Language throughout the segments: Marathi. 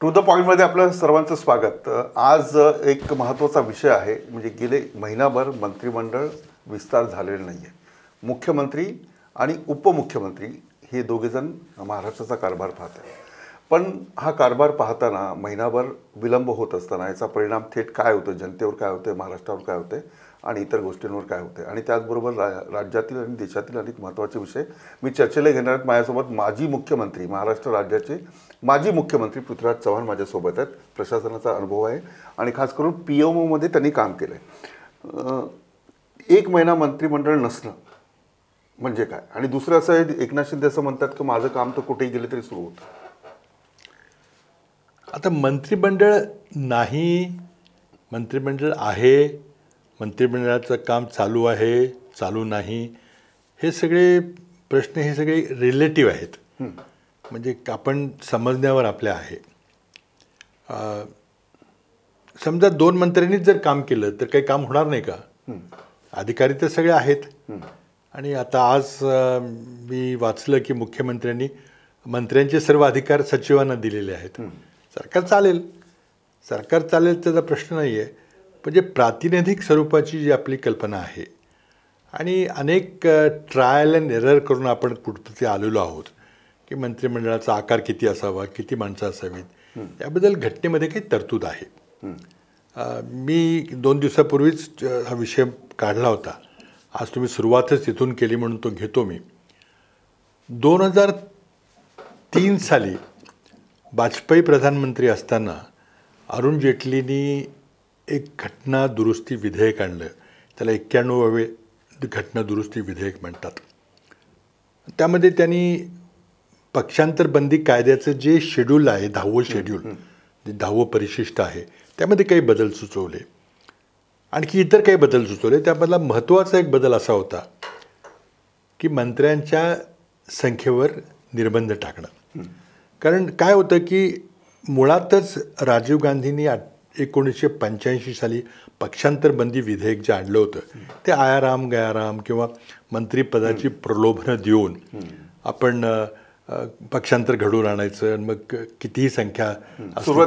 टू द पॉईंटमध्ये आपलं सर्वांचं स्वागत. आज एक महत्त्वाचा विषय आहे. म्हणजे गेले महिनाभर मंत्रिमंडळ विस्तार झालेला नाही आहे. मुख्यमंत्री आणि उपमुख्यमंत्री हे दोघेजण महाराष्ट्राचा कारभार पाहत आहेत. पण हा कारभार पाहताना महिनाभर विलंब होत असताना याचा परिणाम थेट काय होतो, जनतेवर काय होते, महाराष्ट्रावर काय होते आणि इतर गोष्टींवर काय होते. आणि त्याचबरोबर राज्यातील आणि देशातील अनेक महत्त्वाचे विषय मी चर्चेला घेणार आहेत. माझ्यासोबत माजी मुख्यमंत्री, महाराष्ट्र राज्याचे माजी मुख्यमंत्री पृथ्वीराज चव्हाण माझ्यासोबत आहेत. प्रशासनाचा अनुभव आहे आणि खास करून PMOमध्ये त्यांनी काम केलं आहे. एक महिना मंत्रिमंडळ नसणं म्हणजे काय, आणि दुसरं असं आहे, एकनाथ शिंदे असं म्हणतात की माझं काम तर कुठेही गेलं तरी सुरू होतं. आता मंत्रिमंडळ नाही, मंत्रिमंडळ आहे, मंत्रिमंडळाचं काम चालू आहे, चालू नाही, हे सगळे प्रश्न हे सगळे रिलेटिव्ह आहेत. म्हणजे आपण समजण्यावर आपल्या आहे. समजा दोन मंत्र्यांनीच जर काम केलं तर काही काम होणार नाही का? अधिकारी तर सगळे आहेत. आणि आता आज मी वाचलं की मुख्यमंत्र्यांनी मंत्र्यांचे सर्व अधिकार सचिवांना दिलेले आहेत. सरकार चालेल, सरकार चालेल त्याचा प्रश्न नाही आहे. म्हणजे प्रातिनिधिक स्वरूपाची जी आपली कल्पना आहे आणि अनेक ट्रायल अँड एरर करून आपण कुठं आलेलो आहोत की मंत्रिमंडळाचा आकार किती असावा, किती माणसं असावीत, याबद्दल घटनेमध्ये काही तरतूद आहे. मी 2 दिवसापूर्वीच हा विषय काढला होता. आज तुम्ही सुरुवातच तिथून केली म्हणून तो घेतो मी. 2003 साली वाजपेयी प्रधानमंत्री असताना अरुण जेटलींनी एक घटना दुरुस्ती विधेयक आणलं. त्याला 91वे घटना दुरुस्ती विधेयक म्हणतात. त्यामध्ये त्यांनी पक्षांतर बंदी कायद्याचं जे शेड्यूल आहे, 10वं शेड्यूल, जे 10वं परिशिष्ट आहे, त्यामध्ये काही बदल सुचवले. आणखी इतर काही बदल सुचवले. त्यामधला महत्त्वाचा एक बदल असा होता की मंत्र्यांच्या संख्येवर निर्बंध टाकणं. कारण काय होतं की मुळातच राजीव गांधींनी 1985 साली पक्षांतर बंदी विधेयक जे आणलं होतं ते आयाराम गयाराम किंवा मंत्रिपदाची प्रलोभनं देऊन आपण पक्षांतर घडवून आणायचं. मग कितीही संख्या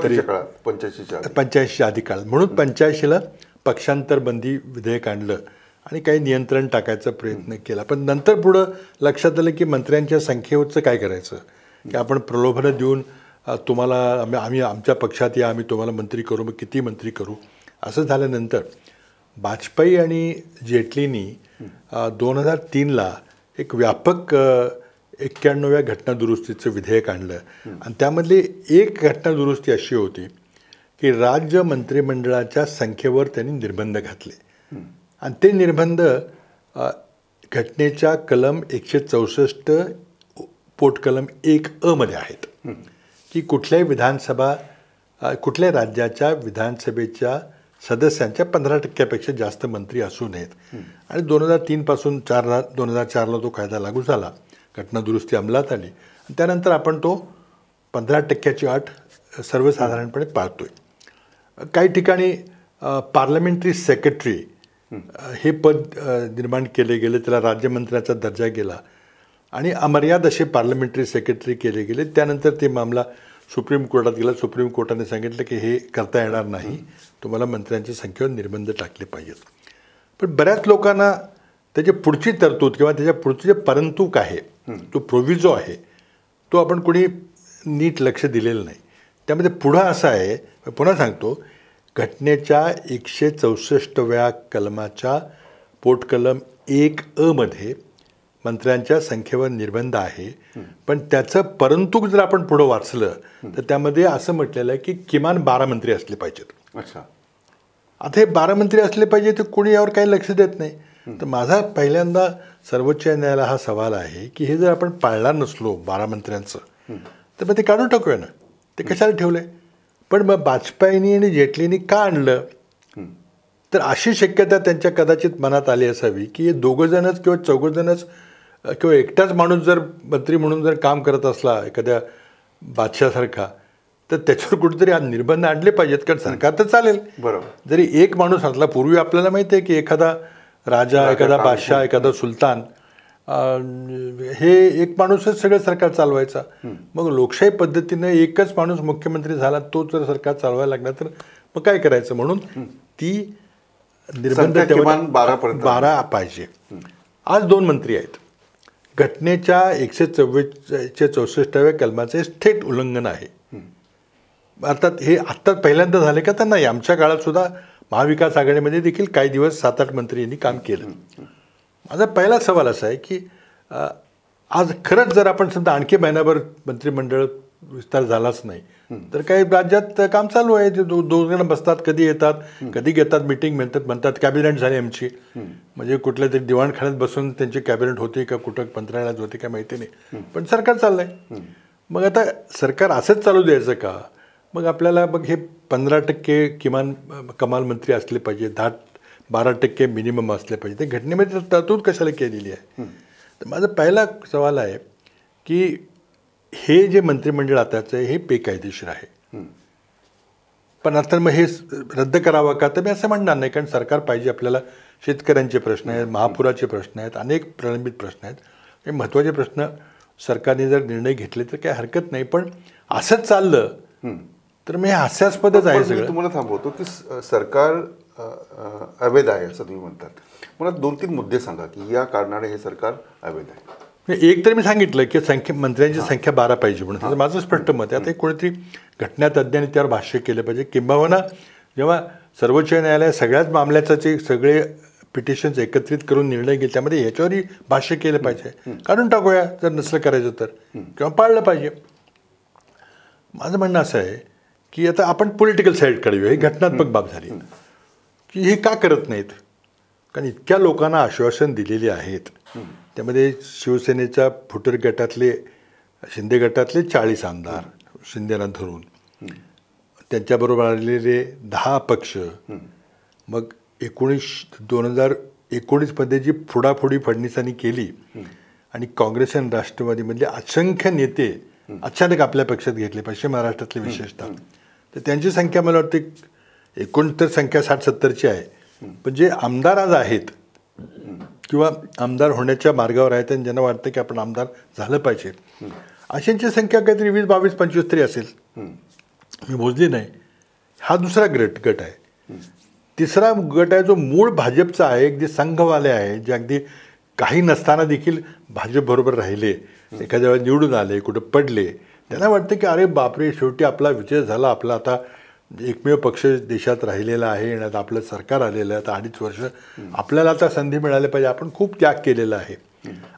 तरी 85 आधी काळ म्हणून 85ला पक्षांतर बंदी विधेयक आणलं आणि काही नियंत्रण टाकायचा प्रयत्न केला. पण नंतर पुढं लक्षात आलं की मंत्र्यांच्या संख्येवरचं काय करायचं, की आपण प्रलोभनं देऊन तुम्हाला आम्ही आमच्या पक्षात या, आम्ही तुम्हाला मंत्री करू, मग किती मंत्री करू, असं झाल्यानंतर वाजपेयी आणि जेटलींनी 2003ला एक व्यापक 91व्या घटनादुरुस्तीचं विधेयक आणलं. आणि त्यामधली एक घटनादुरुस्ती अशी होती की राज्य मंत्रिमंडळाच्या संख्येवर त्यांनी निर्बंध घातले. आणि ते निर्बंध घटनेच्या कलम 164 पोटकलम 1A मध्ये आहेत की कुठल्याही राज्याच्या विधानसभेच्या सदस्यांच्या 15% जास्त मंत्री असू नयेत. आणि 2003 पासून 2004ला तो कायदा लागू झाला, घटनादुरुस्ती अंमलात आली. आणि त्यानंतर आपण तो 15%ची अट सर्वसाधारणपणे पाळतोय. काही ठिकाणी पार्लमेंटरी सेक्रेटरी हे पद निर्माण केले गेले, त्याला राज्यमंत्र्याचा दर्जा गेला आणि अमर्याद असे पार्लमेंटरी सेक्रेटरी केले गेले. त्यानंतर ते मामला सुप्रीम कोर्टात गेला. सुप्रीम कोर्टाने सांगितलं की हे करता येणार नाही, तुम्हाला मंत्र्यांच्या संख्येवर निर्बंध टाकले पाहिजेत. पण बऱ्याच लोकांना त्याची पुढची तरतूद किंवा त्याच्या पुढचे जे परंतुक आहे, तो प्रोव्हिजो आहे, तो आपण कोणी नीट लक्ष दिलेलं नाही. त्यामध्ये पुढं असं आहे, पुन्हा सांगतो, घटनेच्या 164व्या कलमाच्या पोटकलम 1A मध्ये मंत्र्यांच्या संख्येवर निर्बंध आहे. पण त्याचं परंतु जर आपण पुढं वाचलं तर त्यामध्ये असं म्हटलेलं आहे की किमान 12 मंत्री असले पाहिजेत. अच्छा, आता हे 12 मंत्री असले पाहिजे तर कोणी यावर काही लक्ष देत नाही. तर माझा पहिल्यांदा सर्वोच्च न्यायालयाला हा सवाल आहे की हे जर आपण पाळणार नसलो 12 मंत्र्यांचं तर मग ते काढून टाकूया ना, ते कशाला ठेवलंय. पण मग वाजपेयींनी आणि जेटलींनी का आणलं, तर अशी शक्यता त्यांच्या कदाचित मनात आली असावी की हे दोघंजणच किंवा चौघंजणच किंवा एकटाच माणूस जर मंत्री म्हणून जर काम करत असला एखाद्या बादशासारखा, तर त्याच्यावर कुठेतरी निर्बंध आणले पाहिजेत. कारण सरकार तर चालेल, बरोबर, जरी एक माणूस असला. पूर्वी आपल्याला माहिती आहे की एखादा राजा, एखादा बादशाह, एखादा सुलतान हे एक माणूसच सगळं सरकार चालवायचा. मग लोकशाही पद्धतीने एकच माणूस मुख्यमंत्री झाला, तो जर सरकार चालवायला लागला तर मग काय करायचं. म्हणून ती निर्बंध किमान 12 पाहिजे. आज 2 मंत्री आहेत. घटनेच्या 164व्या कलमाचे थेट उल्लंघन आहे. अर्थात हे आत्ता पहिल्यांदा झाले का तर नाही, आमच्या काळात सुद्धा महाविकास आघाडीमध्ये देखील काही दिवस 7-8 मंत्री यांनी काम केलं. माझा पहिला सवाल असा आहे की आज खरंच जर आपण समजा आणखी महिनाभर मंत्रिमंडळ विस्तार झालाच नाही तर काही राज्यात काम चालू आहे. ते 2 जण बसतात, कधी येतात, कधी घेतात मीटिंग, म्हणतात कॅबिनेट झाली आमची. म्हणजे कुठल्या तरी दिवाणखान्यात बसून त्यांची कॅबिनेट होती का कुठं मंत्रालयात होती काय माहिती नाही, पण सरकार चाललंय. मग आता सरकार असंच चालू द्यायचं का. मग आपल्याला मग हे 15% किमान कमाल मंत्री असले पाहिजे, 10-12% मिनिमम असले पाहिजे. ते घटनेमध्ये तरतूद कशाला केलेली आहे. तर माझा पहिला सवाल आहे की हे जे मंत्रिमंडळ आताचं आहे हे बेकायदेशीर आहे. पण आता मग हे रद्द करावं का तर मी असं म्हणणार नाही, कारण सरकार पाहिजे. आपल्याला शेतकऱ्यांचे प्रश्न आहेत, महापुराचे प्रश्न आहेत, अनेक प्रलंबित प्रश्न आहेत. हे महत्त्वाचे प्रश्न सरकारने जर निर्णय घेतले तर काही हरकत नाही. पण असंच चाललं तर मी हास्यास्पदच आहे सगळं. तुम्हाला थांबवतो की सरकार अवैध आहे असं तुम्ही म्हणतात. मला 2-3 मुद्दे सांगा की या कारणाने हे सरकार अवैध आहे. एक तर मी सांगितलं की मंत्र्यांची संख्या 12 पाहिजे म्हणून, त्याचं माझं स्पष्ट मत आहे. आता कोणीतरी घटनातज्ञांनी त्यावर भाष्य केलं पाहिजे. किंबहुना जेव्हा सर्वोच्च न्यायालय सगळ्याच मामल्याचे सगळे पिटिशन्स एकत्रित करून निर्णय घेईल त्यामध्ये ह्याच्यावरही भाष्य केलं पाहिजे. काढून टाकूया जर नसलं करायचं तर, किंवा पाळलं पाहिजे. माझं म्हणणं असं आहे की आता आपण पॉलिटिकल साईडकडे येऊ. ही घटनात्मक बाब झाली की हे का करत नाहीत. कारण इतक्या लोकांना आश्वासन दिलेली आहेत. त्यामध्ये शिवसेनेच्या फुटर गटातले, शिंदे गटातले 40 आमदार शिंदेना धरून, त्यांच्याबरोबर आलेले 10 अपक्ष, मग 2019मध्ये जी फोडाफोडी फडणवीसांनी केली आणि काँग्रेस आणि राष्ट्रवादीमधले असंख्य नेते अचानक आपल्या पक्षात घेतले, पश्चिम महाराष्ट्रातले विशेषतः, तर त्यांची संख्या मला वाटते एकूण तर संख्या 60-70ची आहे. पण जे आमदार आज आहेत किंवा आमदार होण्याच्या मार्गावर आहेत आणि ज्यांना वाटतं की आपण आमदार झालं पाहिजे, अशांची संख्या काहीतरी 20, 22, 25 तरी असेल. मी मोजली नाही. हा दुसरा गट आहे. तिसरा गट आहे जो मूळ भाजपचा आहे, अगदी संघवाले आहे, जे अगदी काही नसताना देखील भाजपबरोबर राहिले, एखाद्या वेळेला निवडून आले, कुठं पडले. त्यांना वाटतं की अरे बापरे, शेवटी आपला विजय झाला, आपला आता एकमेव पक्ष देशात राहिलेला आहे आणि आता आपलं सरकार आलेलं आहे, आता 2.5 वर्ष आपल्याला आता संधी मिळाली पाहिजे, आपण खूप त्याग केलेला आहे.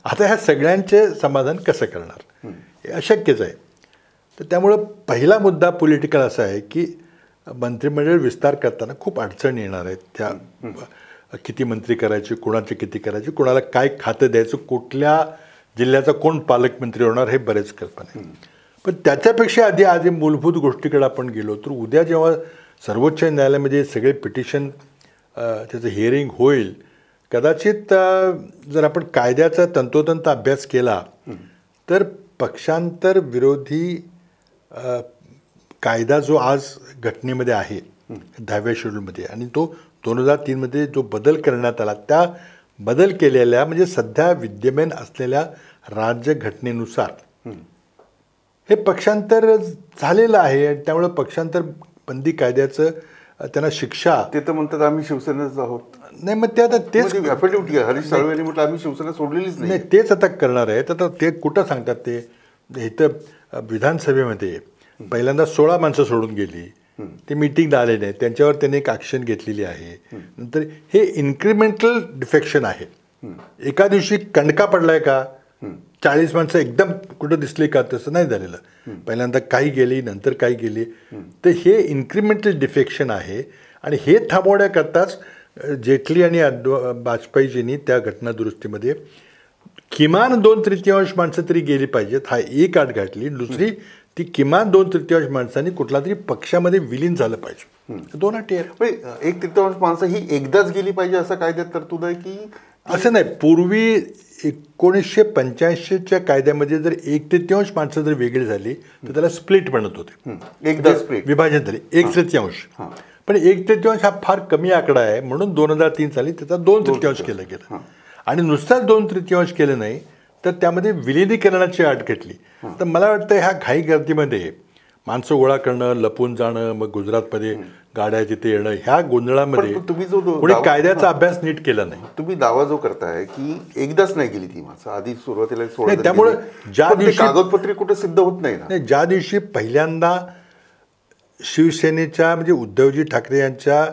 आता ह्या सगळ्यांचे समाधान कसं करणार, हे अशक्यच आहे. तर त्यामुळं पहिला मुद्दा पॉलिटिकल असा आहे की मंत्रिमंडळ विस्तार करताना खूप अडचण येणार आहेत. त्या किती मंत्री करायचे, कोणाचे किती करायचे, कोणाला काय खातं द्यायचं, कुठल्या जिल्ह्याचा कोण पालकमंत्री होणार, हे बरेच कल्पना आहे. पण त्याच्यापेक्षा आधी आज मूलभूत गोष्टीकडे आपण गेलो तर उद्या जेव्हा सर्वोच्च न्यायालयामध्ये सगळे पिटिशन त्याचं हिअरिंग होईल, कदाचित जर आपण कायद्याचा तंतोतंत अभ्यास केला तर पक्षांतर विरोधी कायदा जो आज घटनेमध्ये आहे 10व्या शेड्यूलमध्ये, आणि तो 2003मध्ये जो बदल करण्यात आला, त्या बदल केलेल्या म्हणजे सध्या विद्यमान असलेल्या राज्यघटनेनुसार हे पक्षांतर झालेलं आहे. त्यामुळे पक्षांतर बंदी कायद्याचं त्यांना शिक्षा, ते तर म्हणतात आम्ही शिवसेनेच आहोत. नाही, मग ते आता तेच हरीश साळवे यांनी म्हटलं आम्ही शिवसेना सोडलेलीच नाही, तेच आता करणार आहेत. आता ते कुठं सांगतात, ते इथं विधानसभेमध्ये पहिल्यांदा 16 माणसं सोडून गेली, ते मीटिंगला आले नाही, त्यांच्यावर त्यांनी एक ॲक्शन घेतलेली आहे. नंतर हे इन्क्रिमेंटल डिफेक्शन आहे. एका दिवशी कणका पडलाय का, 40 माणसं एकदम कुठं दिसली का, तसं नाही झालेलं. पहिल्यांदा काही गेली, नंतर काही गेली. तर हे इन्क्रिमेंटल डिफेक्शन आहे. आणि हे थांबवण्याकरताच जेटली आणि वाजपेयीजींनी त्या घटनादुरुस्तीमध्ये किमान 2/3 माणसं तरी गेली पाहिजेत, हा एक अट घातली. दुसरी, ती किमान 2/3 माणसांनी कुठला तरी पक्षामध्ये विलीन झालं पाहिजे. 2 अटी आहेत. 1/3 माणसं ही एकदाच गेली पाहिजे असं कायद्यात तरतूद आहे की असं नाही? पूर्वी 1985च्या कायद्यामध्ये जर 1/3 माणसं जर वेगळी झाली तर त्याला स्प्लिट म्हणत होते, एकदा स्प्लिट, विभाजन झाले 1/3. पण 1/3 हा फार कमी आकडा आहे, म्हणून 2003 साली त्याचा 2/3 केलं गेलं. आणि नुसताच 2/3 केलं नाही तर त्यामध्ये विलिनीकरणाची अट घेतली. तर मला वाटतं ह्या घाई गर्दीमध्ये माणसं गोळा करणं, लपून जाणं, मग गुजरातमध्ये गाड्या तिथे येणं, ह्या गोंधळामध्ये पण तुम्ही जो कोणी कायद्याचा अभ्यास नीट केला नाही. तुम्ही दावा जो करताय की एकदाच नाही गेली ती माणसं, आधी सुरुवातीला नाही, त्यामुळे ज्या दिवशी कागदपत्रे कुठे सिद्ध होत नाही ना. ज्या दिवशी पहिल्यांदा शिवसेनेच्या म्हणजे उद्धवजी ठाकरे यांच्या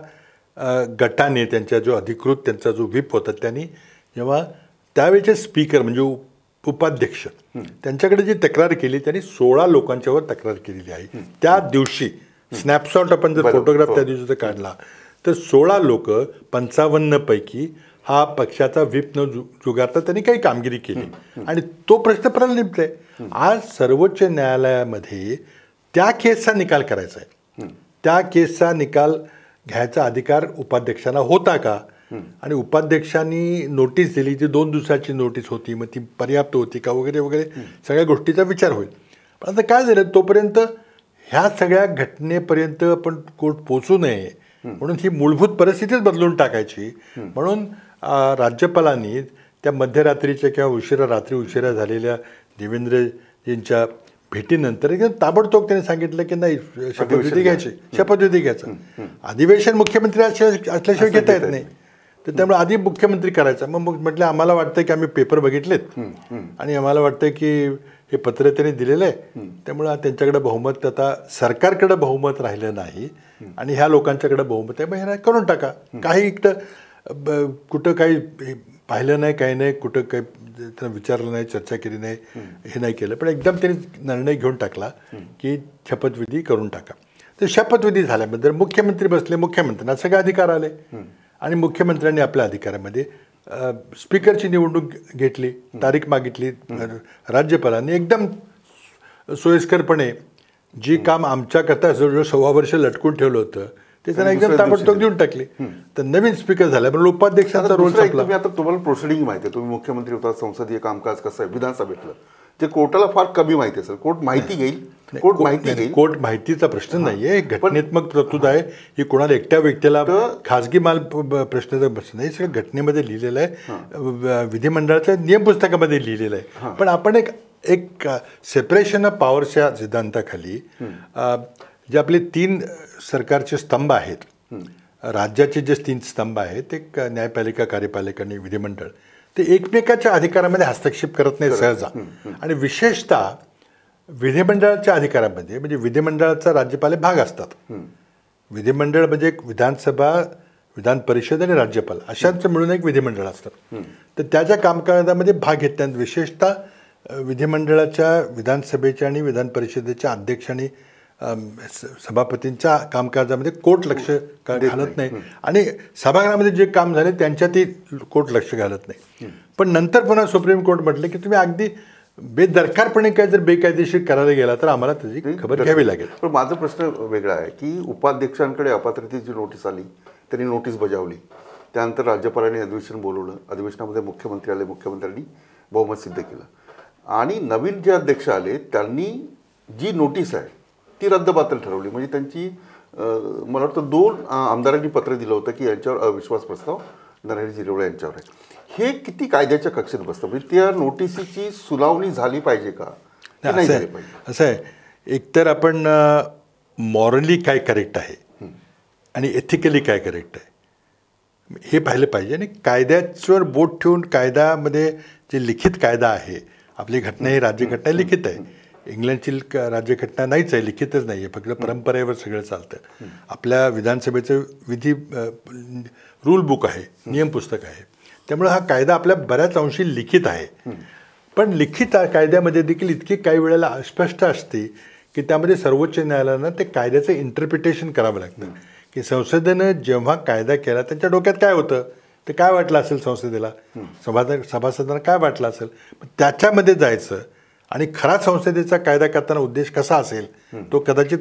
गटाने त्यांच्या जो अधिकृत त्यांचा जो व्हीप होता त्यांनी जेव्हा त्यावेळेचे स्पीकर म्हणजे उपाध्यक्ष त्यांच्याकडे जी तक्रार केली त्यांनी 16 लोकांच्यावर तक्रार केलेली आहे. त्या दिवशी स्नॅपशॉट आपण जर फोटोग्राफ त्या दिवशीचा काढला तर 16 लोक 55 पैकी हा पक्षाचा व्हीप न जुगारता त्यांनी काही कामगिरी केली आणि तो प्रश्न प्रलंबित आहे. आज सर्वोच्च न्यायालयामध्ये त्या केसचा निकाल करायचा आहे. त्या केसचा निकाल घ्यायचा अधिकार उपाध्यक्षांना होता का, आणि उपाध्यक्षांनी नोटीस दिली, ती 2 दिवसाची नोटीस होती, मग ती पर्याप्त होती का वगैरे वगैरे सगळ्या गोष्टीचा विचार होईल. पण आता काय झालं, तोपर्यंत ह्या सगळ्या घटनेपर्यंत आपण कोर्ट पोचू नये म्हणून ही मूलभूत परिस्थितीच बदलून टाकायची म्हणून राज्यपालांनी त्या मध्यरात्रीच्या किंवा रात्री उशिरा झालेल्या देवेंद्रजींच्या भेटीनंतर एकदम ताबडतोब त्यांनी सांगितलं की नाही शपथविधी घ्यायची, शपथविधी घ्यायचा. अधिवेशन मुख्यमंत्री असल्याशिवाय घेता येत नाही, तर त्यामुळे आधी मुख्यमंत्री करायचा. मग म्हटलं आम्हाला वाटतं की आम्ही पेपर बघितलेत आणि आम्हाला वाटतं की हे पत्र त्यांनी दिलेलं आहे, त्यामुळं त्यांच्याकडे बहुमत, आता सरकारकडे बहुमत राहिलं नाही आणि ह्या लोकांच्याकडे बहुमत आहे, मग हे करून टाका. काही इकडं कुठं काही पाहिलं नाही, काही नाही, कुठं काही त्यांना विचारलं नाही, चर्चा केली नाही, हे नाही केलं. पण एकदम त्यांनी निर्णय घेऊन टाकला की शपथविधी करून टाका. तर शपथविधी झाल्याबद्दल मुख्यमंत्री बसले, मुख्यमंत्र्यांना सगळे अधिकार आले आणि मुख्यमंत्र्यांनी आपल्या अधिकारामध्ये स्पीकरची निवडणूक घेतली, तारीख मागितली. राज्यपालांनी एकदम सोयीस्करपणे जी काम आमच्याकरता जवळजवळ 6 वर्ष लटकून ठेवलं होतं ते त्यांना एकदम ताबडतोब देऊन टाकले. तर नवीन स्पीकर झाला, पण उपाध्यक्षांचा रोल संपला. आता तुम्हाला प्रोसिडिंग माहिती आहे, तुम्ही मुख्यमंत्री होता, संसदीय कामकाज कसं आहे, विधानसभेतलं ते कोर्टाला फार कमी माहिती असेल. कोर्ट माहिती घेईल, कोर्ट माहिती घेईल. कोर्ट माहितीचा प्रश्न नाहीये, घटनात्मक तरतूद आहे ही. कोणाला एकट्या व्यक्तीला खाजगी माल प्रश्नाचा प्रश्न नाही, सगळं घटनेमध्ये लिहिलेलं आहे, विधिमंडळाच्या नियम पुस्तकामध्ये लिहिलेलं आहे. पण आपण एक सेपरेशन ऑफ पॉवरच्या सिद्धांताखाली जे आपले 3 सरकारचे स्तंभ आहेत, राज्याचे जे 3 स्तंभ आहेत, एक न्यायपालिका, कार्यपालिका आणि विधिमंडळ, ते एकमेकाच्या अधिकारामध्ये हस्तक्षेप करत नाही सहजा. आणि विशेषतः विधिमंडळाच्या अधिकारामध्ये म्हणजे विधिमंडळाचा राज्यपाल भाग असतात. विधिमंडळ म्हणजे एक विधानसभा, विधान परिषद आणि राज्यपाल अशांचं मिळून एक विधिमंडळ असतं. तर त्याच्या कामकाजामध्ये भाग घेताना विशेषतः विधिमंडळाच्या, विधानसभेच्या आणि विधान परिषदेच्या अध्यक्ष आणि सभापतींच्या कामकाजामध्ये कोर्ट लक्ष घालत नाही आणि सभागृहामध्ये जे काम झाले त्यांच्यातही कोर्ट लक्ष घालत नाही. पण नंतर पुन्हा सुप्रीम कोर्ट म्हटलं की तुम्ही अगदी बेदरकारपणे काय जर बेकायदेशीर करायला गेला तर आम्हाला त्याची खबर घ्यावी लागेल. पण माझा प्रश्न वेगळा आहे की उपाध्यक्षांकडे अपात्रतेची नोटीस आली, त्यांनी नोटीस बजावली, त्यानंतर राज्यपालांनी अधिवेशन बोलवलं, अधिवेशनामध्ये मुख्यमंत्री आले, मुख्यमंत्र्यांनी बहुमत सिद्ध केलं आणि नवीन जे अध्यक्ष आले त्यांनी जी नोटीस आहे ती रद्दबातल ठरवली. म्हणजे त्यांची मला वाटतं 2 आमदारांनी पत्र दिलं होतं की यांच्यावर अविश्वास प्रस्ताव नरहरी झिरवळ यांच्यावर आहे. हे किती कायद्याच्या कक्षेत बसतं? म्हणजे त्या नोटिसीची सुनावणी झाली पाहिजे का, नाही झाली पाहिजे? असं आहे, एकतर आपण मॉरली काय करेक्ट आहे आणि एथिकली काय करेक्ट आहे हे पाहिलं पाहिजे. आणि कायद्यावर बोट ठेवून कायद्यामध्ये जे लिखित कायदा आहे, आपली घटना ही राज्यघटना लिखित आहे, इंग्लंडची राज्यघटना नाहीच आहे, लिखितच नाही आहे, फक्त परंपरेवर सगळं चालतं. आपल्या विधानसभेचं विधी रूल बुक आहे, नियम पुस्तक आहे, त्यामुळे हा कायदा आपल्या बऱ्याच अंशी लिखित आहे. पण लिखित कायद्यामध्ये देखील इतकी काही वेळेला अस्पष्ट असते की त्यामध्ये सर्वोच्च न्यायालयानं ते कायद्याचं इंटरप्रिटेशन करावं लागतं. की संसदेनं जेव्हा कायदा केला त्यांच्या डोक्यात काय होतं, ते काय वाटलं असेल संसदेला, सभासदांना काय वाटलं असेल, त्याच्यामध्ये जायचं आणि खरा संसदेचा कायदा करताना उद्देश कसा असेल तो कदाचित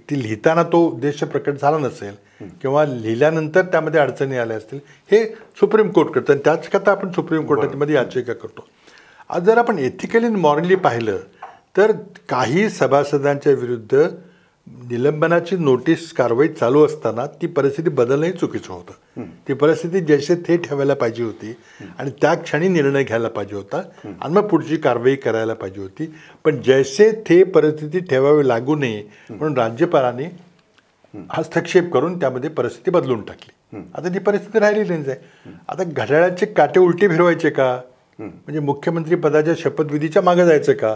ती लिहिताना तो उद्देश प्रकट झाला नसेल किंवा लिहिल्यानंतर त्यामध्ये अडचणी आल्या असतील, हे सुप्रीम कोर्ट करतं आणि त्याचकरता आपण सुप्रीम कोर्टामध्ये याचिका करतो. आज जर आपण एथिकली मॉरली पाहिलं तर काही सभासदांच्या विरुद्ध निलंबनाची नोटीस कारवाई चालू असताना ती परिस्थिती बदलणंही चुकीचं होतं. ती परिस्थिती जैसे थे ठेवायला पाहिजे होती आणि त्या क्षणी निर्णय घ्यायला पाहिजे होता आणि मग पुढची कारवाई करायला पाहिजे होती. पण जैसे थे परिस्थिती ठेवावी लागू नये म्हणून राज्यपालांनी हस्तक्षेप करून त्यामध्ये परिस्थिती बदलून टाकली. आता ती परिस्थिती राहिलेली नाही आहे. आता घड्याळाचे काटे उलटे फिरवायचे का, म्हणजे मुख्यमंत्री पदाच्या शपथविधीच्या मागे जायचं का,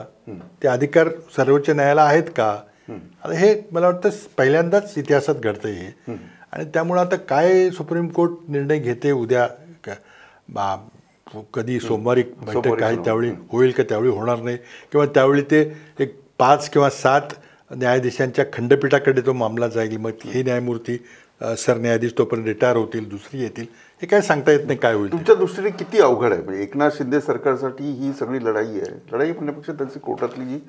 ते अधिकार सर्वोच्च न्यायालयाला आहेत का. आता हे मला वाटतं पहिल्यांदाच इतिहासात घडतं हे. आणि त्यामुळं आता काय सुप्रीम कोर्ट निर्णय घेते उद्या, कधी सोमवारी बैठक आहे त्यावेळी होईल का, त्यावेळी होणार नाही, किंवा त्यावेळी ते एक 5 किंवा 7 न्यायाधीशांच्या खंडपीठाकडे तो मामला जाईल. मग हे न्यायमूर्ती सरन्यायाधीश तोपर्यंत रिटायर होतील, दुसरी येतील, हे काय सांगता येत नाही काय होईल. तुमच्या दृष्टीने किती अवघड आहे, म्हणजे एकनाथ शिंदे सरकारसाठी ही सगळी लढाई आहे. लढाई म्हणण्यापेक्षा त्यांची कोर्टातली जी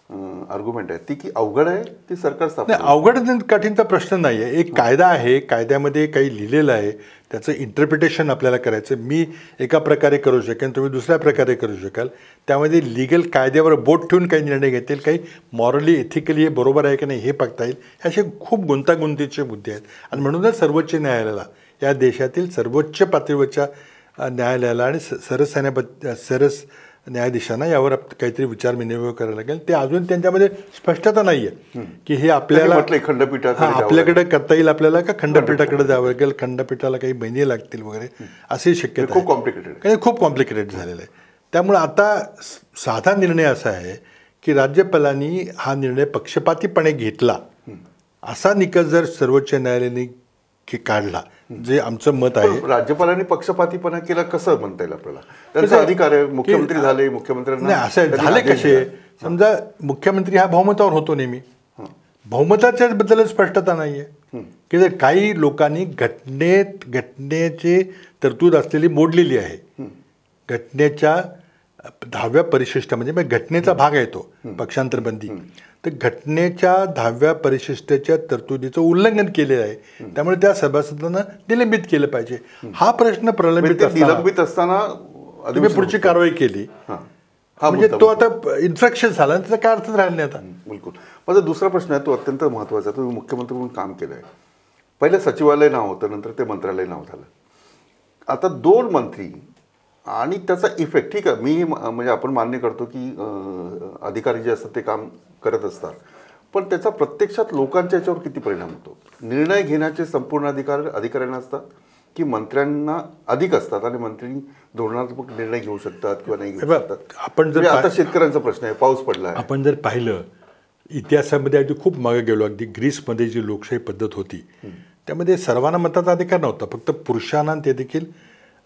आर्ग्युमेंट आहे ती की अवघड आहे, ती सरकार नाही, अवघड कठीणचा प्रश्न नाही आहे. एक कायदा आहे, कायद्यामध्ये काही लिहिलेलं आहे, त्याचं इंटरप्रिटेशन आपल्याला करायचं. मी एका प्रकारे करू शकेन, तुम्ही दुसऱ्या प्रकारे करू शकाल. त्यामध्ये लिगल कायद्यावर बोट ठेवून काही निर्णय घेतील, काही मॉरली एथिकली हे बरोबर आहे की नाही हे बघता येईल. असे खूप गुंतागुंतीचे मुद्दे आहेत. आणि म्हणूनच सर्वोच्च न्यायालयाला, या देशातील सर्वोच्च पातळीवरच्या न्यायालयाला आणि सरस न्यायाधीशांना यावर काहीतरी विचारविनिमय करायला लागेल. ते अजून त्यांच्यामध्ये स्पष्टता नाही आहे की हे आपल्याला आपल्याकडे करता येईल आपल्याला का खंडपीठाकडे जावं लागेल, खंडपीठाला काही महिने लागतील वगैरे, अशी शक्यता खूप कॉम्प्लिकेटेड, काही खूप कॉम्प्लिकेटेड झालेलं आहे. त्यामुळे आता साधा निर्णय असा आहे की राज्यपालांनी हा निर्णय पक्षपातीपणे घेतला असा निकाल जर सर्वोच्च न्यायालयाने काढला, जे आमचं मत आहे. राज्यपालांनी पक्षपातीपणा केला कसं म्हणता येईल आपल्याला, त्यांचा अधिकार आहे, मुख्यमंत्री झाले, मुख्यमंत्र्यांना नाही असं झाले कसे. समजा मुख्यमंत्री हा बहुमतावर होतो नेहमी, बहुमताच्या बद्दल स्पष्टता नाही आहे की जर काही लोकांनी घटनेची तरतूद असलेली मोडलेली आहे, घटनेच्या 10व्या परिशिष्टामध्ये घटनेचा भाग आहे तो पक्षांतरबंदी, तर घटनेच्या 10व्या परिशिष्टाच्या तरतुदीचं उल्लंघन केलेलं आहे, त्यामुळे त्या सभासदांना निलंबित केलं पाहिजे. हा प्रश्न प्रलंबित असताना तुम्ही पुढची कारवाई केली म्हणजे तो आता इन्फ्रॅक्शन झाला, त्याचा काय अर्थच राहिला नाही आता. बिलकुल. माझा दुसरा प्रश्न आहे, तो अत्यंत महत्त्वाचा आहे. तुम्ही मुख्यमंत्री म्हणून काम केलं आहे. पहिलं सचिवालय नाव होतं, नंतर ते मंत्रालय नाव झालं. आता 2 मंत्री आणि त्याचा इफेक्ट, ठीक आहे, मी म्हणजे आपण मान्य करतो की अधिकारी जे असतात ते काम करत असतात, पण त्याचा प्रत्यक्षात लोकांच्या याच्यावर किती परिणाम होतो. निर्णय घेण्याचे संपूर्ण अधिकार अधिकाऱ्यांना असतात की मंत्र्यांना अधिक असतात आणि मंत्री धोरणात्मक निर्णय घेऊ शकतात किंवा नाही घेऊ शकतात. आपण जर आता शेतकऱ्यांचा प्रश्न आहे, पाऊस पडला आहे. आपण जर पाहिलं इतिहासामध्ये अगदी खूप मागे गेलो, अगदी ग्रीसमध्ये जी लोकशाही पद्धत होती त्यामध्ये सर्वांना मताचा अधिकार नव्हता, फक्त पुरुषांना ते देखील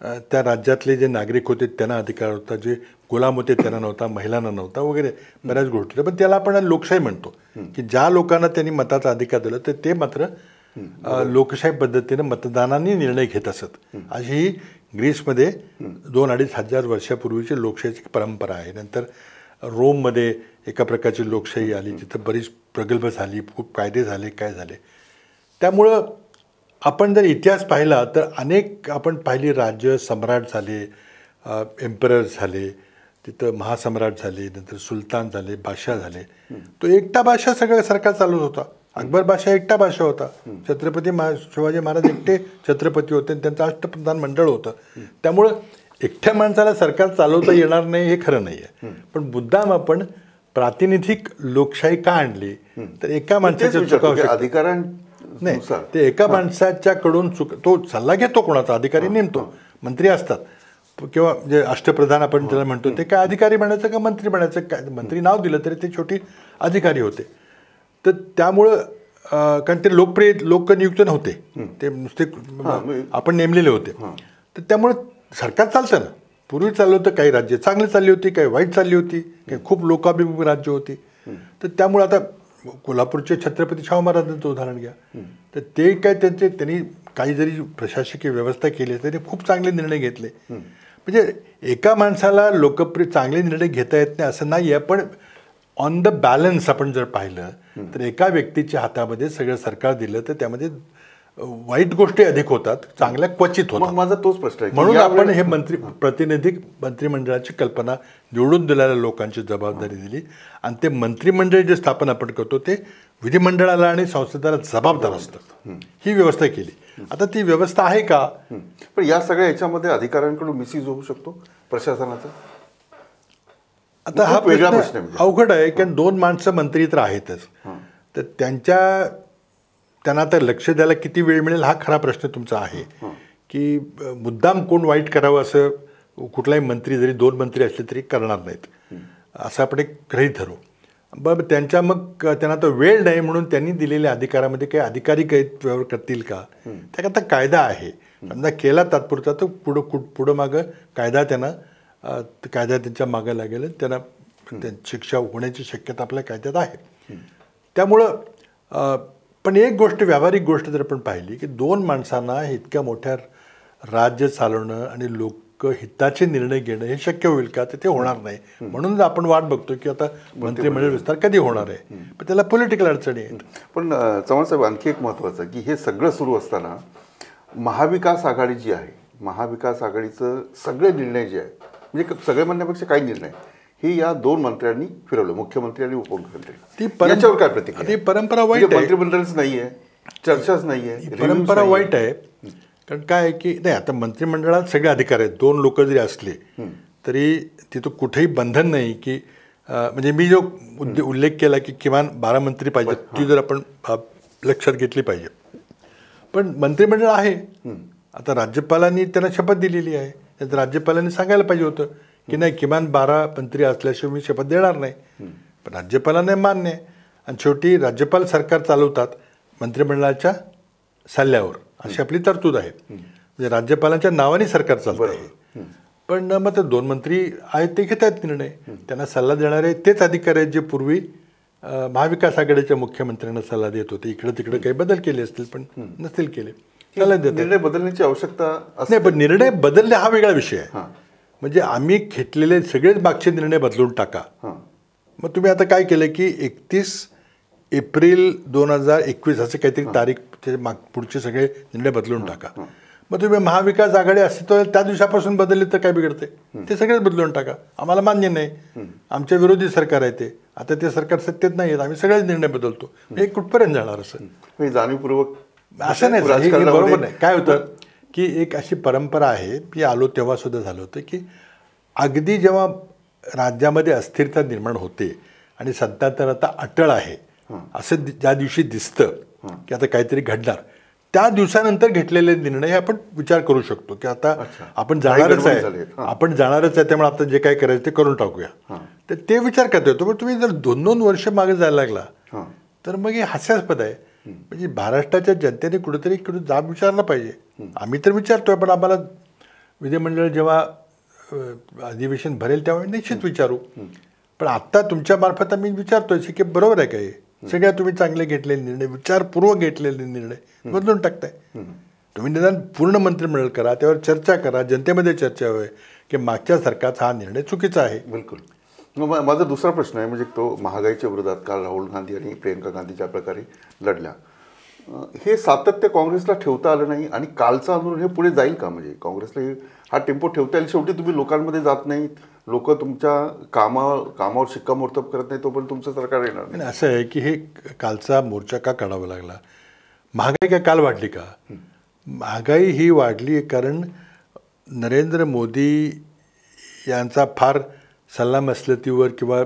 त्या राज्यातले जे नागरिक होते त्यांना अधिकार होता, जे गुलाम होते त्यांना नव्हता, महिलांना नव्हता वगैरे बऱ्याच गोष्टी. पण त्याला आपण लोकशाही म्हणतो की ज्या लोकांना त्यांनी मताचा अधिकार दिला तर ते मात्र लोकशाही पद्धतीने मतदानाने निर्णय घेत असत. अशी ग्रीसमध्ये 2-2.5 हजार वर्षापूर्वीची लोकशाहीची परंपरा आहे. नंतर रोममध्ये एका प्रकारची लोकशाही आली, जिथं बरीच प्रगल्भ झाली, खूप कायदे झाले, काय झाले. त्यामुळं आपण जर इतिहास पाहिला तर अनेक आपण पाहिली राज्य सम्राट झाले, एम्परर झाले, तिथं महासम्राट झाले, नंतर सुलतान झाले, बादशाह झाले. तो एकटा बादशाह सगळं सरकार चालवत होता. अकबर बादशाह एकटा बादशाह होता. छत्रपती शिवाजी महाराज एकटे छत्रपती होते, त्यांचं अष्टप्रधान मंडळ होतं. त्यामुळं एकट्या माणसाला सरकार चालवता येणार नाही हे खरं नाही आहे. पण मुद्दाम आपण प्रातिनिधिक लोकशाही का आणली तर एका माणसाच्या चुका अधिकाऱ्यां नाही, ते एका माणसाच्याकडून तो सल्ला घेतो, कोणाचा अधिकारी नेमतो, मंत्री असतात किंवा जे अष्टप्रधान आपण ज्याला म्हणतो ते काय अधिकारी बनायचं का मंत्री बनायचं, काय मंत्री नाव दिलं तरी ते छोटी अधिकारी होते. तर त्यामुळं कारण ते लोकनियुक्त नव्हते, ते नुसते आपण नेमलेले होते. तर त्यामुळं सरकार चालतं ना. पूर्वी चाललं होतं, काही राज्य चांगली चालली होती, काही वाईट चालली होती, काही खूप लोकाभिमुख राज्य होती. तर त्यामुळं आता कोल्हापूरचे छत्रपती शाहू महाराजांचं उदाहरण घ्या, तर ते काय त्यांनी काही जरी प्रशासकीय व्यवस्था केली तरी खूप चांगले निर्णय घेतले. म्हणजे एका माणसाला लोकप्रिय चांगले निर्णय घेता येत नाही असं नाही आहे. पण ऑन द बॅलन्स आपण जर पाहिलं तर एका व्यक्तीच्या हातामध्ये सगळं सरकार दिलं तर त्यामध्ये वाईट गोष्टी अधिक होतात, चांगल्या क्वचित मग होतात. माझा तोच प्रश्न आहे की म्हणून यावेळी- आपण हे प्रतिनिधी मंत्रिमंडळाची कल्पना निवडून दिलेल्या लोकांची जबाबदारी दिली आणि ते मंत्रिमंडळ जे स्थापन आपण करतो ते विधिमंडळाला आणि संसदेला जबाबदार असतं. ही व्यवस्था केली. आता ती व्यवस्था आहे का? पण या सगळ्या याच्यामध्ये अधिकाऱ्यांकडून मिसयूज होऊ शकतो प्रशासनाचा. आता हा खूप वेगळा प्रश्न प्रश्न आहे म्हणजे. अवघड आहे, कारण 2 माणसं मंत्री तर आहेतच, तर त्यांना आता लक्ष द्यायला किती वेळ मिळेल हा खरा प्रश्न तुमचा आहे. की मुद्दाम कोण वाईट करावं असं कुठलाही मंत्री जरी 2 मंत्री असले तरी करणार नाहीत, असं आपण एक गृहीत धरू. त्यांना तर वेळ नाही म्हणून त्यांनी दिलेल्या अधिकारामध्ये काही अधिकारी व्यवहार करतील का, त्याकरता कायदा आहे. समजा केला तात्पुरता तर पुढं मागं कायदा त्यांच्या मागं लागेल, त्यांना शिक्षा होण्याची शक्यता आपल्या कायद्यात आहे. त्यामुळं पण एक गोष्ट, व्यावहारिक गोष्ट जर आपण पाहिली की 2 माणसांना इतक्या मोठ्या राज्य चालवणं आणि लोकहिताचे निर्णय घेणं हे शक्य होईल का, तर ते होणार नाही. म्हणून आपण वाट बघतो की आता मंत्रिमंडळ विस्तार कधी होणार आहे, पण त्याला पॉलिटिकल अडचणी आहेत. पण चव्हाण साहेब, आणखी एक महत्त्वाचं की हे सगळं सुरू असताना महाविकास आघाडी जी आहे, महाविकास आघाडीचं सगळे निर्णय जे आहेत, म्हणजे सगळे म्हणण्यापेक्षा काही निर्णय हे या 2 मंत्र्यांनी फिरवलं, मुख्यमंत्री आणि उपमुख्यमंत्री. याच्यावर काय प्रतिक्रिया? ती परंपरा वाईट आहे. मंत्रिमंडळच नाहीये, चर्चाच नाहीये, परंपरा वाईट आहे. कारण काय आहे की नाही, आता मंत्रिमंडळात सगळे अधिकार आहेत. 2 लोक जरी असले तरी तिथं कुठेही बंधन नाही की म्हणजे मी जो उल्लेख केला की किमान 12 मंत्री पाहिजेत, ती जर आपण लक्षात घेतली पाहिजे. पण मंत्रिमंडळ आहे. आता राज्यपालांनी त्यांना शपथ दिलेली आहे, तर राज्यपालांनी सांगायला पाहिजे होतं की नाही, किमान 12 मंत्री असल्याशिवाय मी शपथ देणार नाही. पण राज्यपालांना मान्य आहे आणि शेवटी राज्यपाल सरकार चालवतात मंत्रिमंडळाच्या सल्ल्यावर, अशी आपली तरतूद आहे. म्हणजे राज्यपालांच्या नावाने सरकार चालतं आहे. पण मग ते 2 मंत्री आहेत ते घेत आहेत निर्णय, त्यांना सल्ला देणारे तेच अधिकारी आहेत जे पूर्वी महाविकास आघाडीच्या मुख्यमंत्र्यांना सल्ला देत होते. इकडे तिकडे काही बदल केले असतील पण नसतील केले, सल्ला देत. निर्णय बदलण्याची आवश्यकता नाही, पण निर्णय बदलले हा वेगळा विषय आहे. म्हणजे आम्ही घेतलेले सगळेच मागचे निर्णय बदलून टाका. मग तुम्ही आता काय केलं की 31 एप्रिल 2021 असं काहीतरी तारीख, पुढचे सगळे निर्णय बदलून टाका. मग तुम्ही महाविकास आघाडी अस्तित्व त्या दिवसापासून बदलले तर काय बिघडते, ते सगळेच बदलून टाका. आम्हाला मान्य नाही, आमच्या विरोधी सरकार आहे ते, आता ते सरकार सत्तेत नाही आहेत, आम्ही सगळेच निर्णय बदलतो. हे कुठपर्यंत जाणार असं? जाणीवपूर्वक असं नाही, हे बरोबर नाही. काय होतं की एक अशी परंपरा आहे, मी आलो तेव्हा सुद्धा झालं होतं की अगदी जेव्हा राज्यामध्ये अस्थिरता निर्माण होते आणि सत्ता तर आता अटळ आहे असं ज्या दिवशी दिसतं की आता काहीतरी घडणार, त्या दिवसानंतर घेतलेले निर्णय आपण विचार करू शकतो की आता आपण जाणारच आहे, त्यामुळे आता जे काय करायचं ते करून टाकूया. तर ते विचार करता येतो. पण तुम्ही जर 2-2 वर्ष मागे जायला लागला तर मग हे हास्यास्पद आहे. म्हणजे महाराष्ट्राच्या जनतेने कुठेतरी जाब विचारला पाहिजे. आम्ही तर विचारतोय, पण आम्हाला विधिमंडळ जेव्हा अधिवेशन भरेल तेव्हा निश्चित विचारू. पण आत्ता तुमच्या मार्फत आम्ही विचारतोय की बरोबर आहे काय, सगळ्या तुम्ही चांगले घेतलेले निर्णय, विचारपूर्वक घेतलेले निर्णय बदलून टाकताय. तुम्ही निदान पूर्ण मंत्रिमंडळ करा, त्यावर चर्चा करा, जनतेमध्ये चर्चा होय की मागच्या सरकारचा हा निर्णय चुकीचा आहे. बिलकुल. मग माझा दुसरा प्रश्न आहे, म्हणजे तो महागाईच्या विरोधात काल राहुल गांधी आणि प्रियंका गांधी ज्या प्रकारे लढल्या, हे सातत्य काँग्रेसला ठेवता आलं नाही आणि कालचं आंदोलन हे पुढे जाईल का? म्हणजे काँग्रेसला हा टेम्पो ठेवता येईल? शेवटी तुम्ही लोकांमध्ये जात नाहीत, लोक तुमच्या कामावर शिक्कामोर्तब करत नाही, तोपर्यंत तुमचं सरकार येणार नाही. असं आहे की हे कालचा मोर्चा का काढावा लागला? महागाई काय काल वाढली का? महागाई ही वाढली कारण नरेंद्र मोदी यांचा फार सल्लामसलतीवर किंवा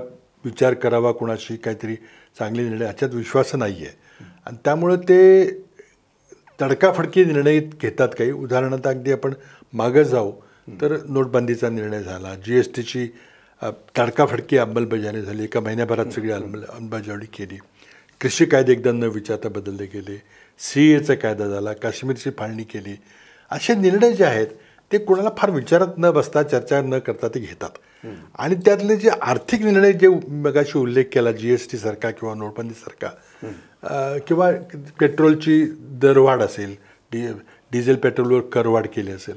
विचार करावा कोणाशी काहीतरी चांगले निर्णय याच्यात विश्वास नाही आहे आणि त्यामुळं ते तडकाफडकी निर्णय घेतात काही. उदाहरणार्थ अगदी आपण मागं जाऊ तर नोटबंदीचा निर्णय झाला, GSTची तडकाफडकी अंमलबजावणी झाली, एका महिन्याभरात सगळी अंमलबजावणी केली, कृषी कायदे एकदा न विचारता बदलले गेले, CAचा कायदा झाला, काश्मीरची फाळणी केली. असे निर्णय जे आहेत ते कोणाला फार विचारात न बसता, चर्चा न करता ते घेतात. आणि त्यातले जे आर्थिक निर्णय जे मगाशी उल्लेख केला, GST सारखा किंवा नोटबंदी सारखा किंवा पेट्रोलची दरवाढ असेल, डिझेल पेट्रोलवर करवाढ केली असेल,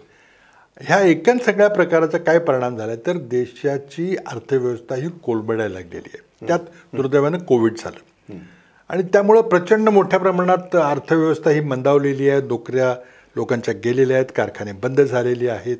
ह्या एकूण सगळ्या प्रकाराचा काय परिणाम झाला तर देशाची अर्थव्यवस्था ही कोलमडायला लागलेली आहे. त्यात दुर्दैवानं कोविड झालं आणि त्यामुळं प्रचंड मोठ्या प्रमाणात अर्थव्यवस्था ही मंदावलेली आहे. नोकऱ्या लोकांच्या गेलेल्या आहेत, कारखाने बंद झालेले आहेत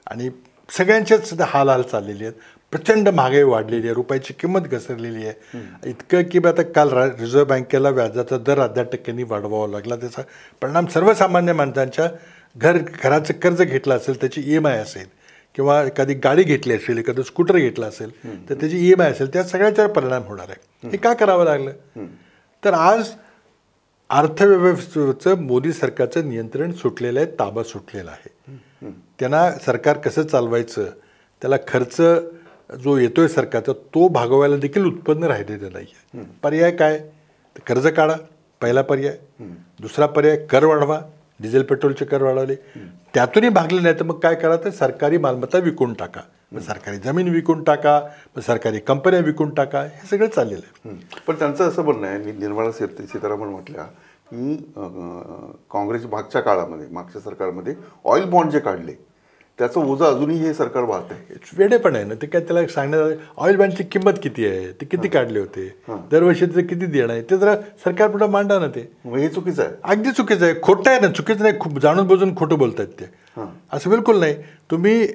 आणि सगळ्यांच्याच हाल चाललेले आहेत. प्रचंड महागाई वाढलेली आहे, रुपयाची किंमत घसरलेली आहे. इतकं की आता काल रिझर्व्ह बँकेला व्याजाचा दर 10% वाढवावा लागला. त्याचा परिणाम सर्वसामान्य माणसांच्या घराचं कर्ज घेतलं असेल त्याची EMI असेल किंवा एखादी गाडी घेतली असेल, एखादं स्कूटर घेतलं असेल तर त्याची EMI असेल, त्या सगळ्याच्यावर परिणाम होणार आहे. हे का करावं लागलं? तर आज अर्थव्यवस्थेचं मोदी सरकारचं नियंत्रण सुटलेलं आहे, ताबा सुटलेला आहे. त्यांना सरकार कसं चालवायचं, त्याला खर्च जो येतोय सरकारचा तो भागवायला देखील उत्पन्न राहिलेलं नाही आहे. पर्याय काय? तर कर्ज काढा, पहिला पर्याय. दुसरा पर्याय कर वाढवा, डिझेल पेट्रोलचे कर वाढवले, त्यातूनही भागले नाही तर मग काय करा, तर सरकारी मालमत्ता विकून टाका, मग सरकारी जमीन विकून टाका, मग सरकारी कंपन्या विकून टाका, हे सगळं चाललेलं आहे. पण त्यांचं असं म्हणणं आहे, निर्मला सीतारामन म्हटल्या की काँग्रेस मागच्या सरकारमध्ये ऑइल बॉन्ड जे काढले त्याचं ओझं अजूनही हे सरकार वाहत आहे. वेडे पण आहे ना ते. काय त्याला सांगण्यात ऑइल बॉन्डची किंमत किती आहे, ते किती काढले होते, दरवर्षी त्याचं किती देणं आहे, ते जरा सरकार पुढे मांडा ना. ते हे चुकीचं आहे, अगदी चुकीचं आहे. खोटं आहे ना, चुकीचं नाही, खूप जाणून बुजून खोटं बोलतात ते. असं बिलकुल नाही. तुम्ही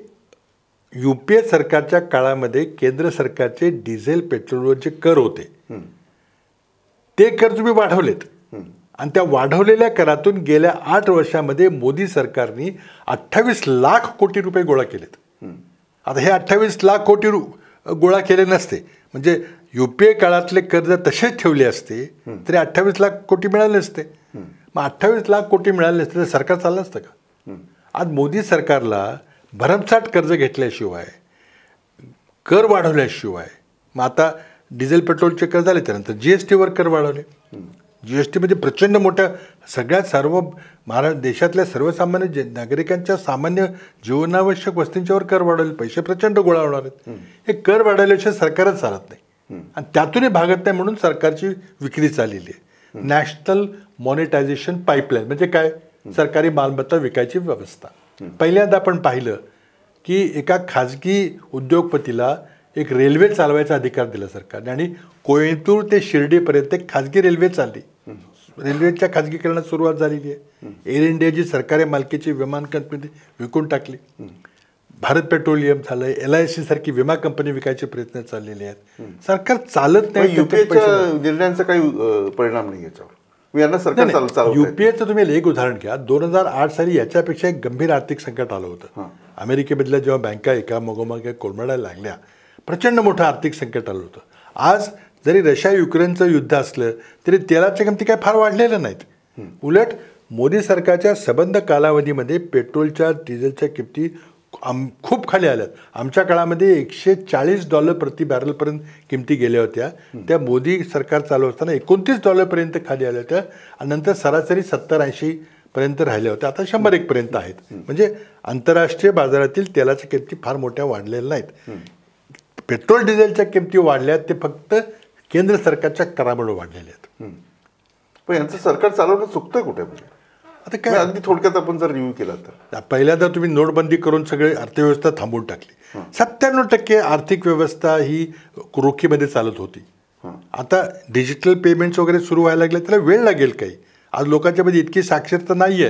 UPA सरकारच्या काळामध्ये केंद्र सरकारचे डिझेल पेट्रोलवर जे कर होते ते कर तुम्ही वाढवलेत आणि त्या वाढवलेल्या करातून गेल्या 8 वर्षामध्ये मोदी सरकारने 28 लाख कोटी रुपये गोळा केलेत. आता हे 28 लाख कोटी गोळा केले नसते, म्हणजे UPA काळातले कर्ज तसेच ठेवले असते तरी 28 लाख कोटी मिळाले नसते. मग 28 लाख कोटी मिळाले नसते तर सरकार चाललं असतं का? आज मोदी सरकारला भरमसाठ कर्ज घेतल्याशिवाय, कर वाढवल्याशिवाय, मग आता डिझेल पेट्रोलचे कर झाले, त्यानंतर GSTवर कर वाढवले. GSTमध्ये प्रचंड मोठ्या सर्व देशातल्या सर्वसामान्य नागरिकांच्या सामान्य जीवनावश्यक वस्तूंच्यावर कर वाढवले, पैसे प्रचंड गोळा होणार आहेत. हे कर वाढवल्याशिवाय सरकारच चालत नाही आणि त्यातूनही भागत नाही म्हणून सरकारची विक्री चाललेली आहे. नॅशनल मॉनिटायझेशन पाईपलाईन म्हणजे काय? सरकारी मालमत्ता विकायची व्यवस्था. पहिल्यांदा आपण पाहिलं की एका खाजगी उद्योगपतीला एक रेल्वे चालवायचा अधिकार दिला सरकारने आणि कोइंबतूर ते शिर्डीपर्यंत एक खाजगी रेल्वे चालली. रेल्वेच्या खाजगीकरणात सुरुवात झालेली आहे. एअर इंडियाची सरकारी मालकीची विमान कंपनी विकून टाकली. भारत पेट्रोलियम झालं, LIC सारखी विमा कंपनी विकायचे प्रयत्न चाललेले आहेत. सरकार चालत नाही. निर्णयांचा काही परिणाम नाही याच्यावर. UPAचं तुम्ही एक उदाहरण घ्या. 2008 साली याच्यापेक्षा एक गंभीर आर्थिक संकट आलं होतं. अमेरिकेमधल्या जेव्हा बँका एका मगोमाग कोलमडायला लागल्या, प्रचंड मोठं आर्थिक संकट आलं होतं. आज जरी रशिया युक्रेनचं युद्ध असलं तरी तेलाच्या किमती काय फार वाढलेल्या नाहीत. उलट मोदी सरकारच्या सबंध कालावधीमध्ये पेट्रोलच्या डिझेलच्या किमती खूप खाली आल्यात. आमच्या काळामध्ये $140 प्रति बॅरलपर्यंत किमती गेल्या होत्या. त्या मोदी सरकार चालू असताना $29 खाली आल्या होत्या आणि नंतर सरासरी 70-80 पर्यंत राहिल्या होत्या. आता 101 पर्यंत आहेत. म्हणजे आंतरराष्ट्रीय बाजारातील तेलाच्या किमती फार मोठ्या वाढलेल्या नाहीत. पेट्रोल डिझेलच्या किमती वाढल्यात ते फक्त केंद्र सरकारच्या करामुळे वाढलेल्या आहेत. पण यांचं सरकार चालवणं चुकतंय कुठे? आता काय अगदी थोडक्यात आपण जर रिव्ह्यू केला तर पहिल्यांदा तुम्ही नोटबंदी करून सगळे अर्थव्यवस्था थांबवून टाकली. 97% आर्थिक व्यवस्था ही रोखीमध्ये चालत होती. आता डिजिटल पेमेंट्स वगैरे सुरू व्हायला लागले, त्याला वेळ लागेल काही. आज लोकांच्यामध्ये इतकी साक्षरता नाही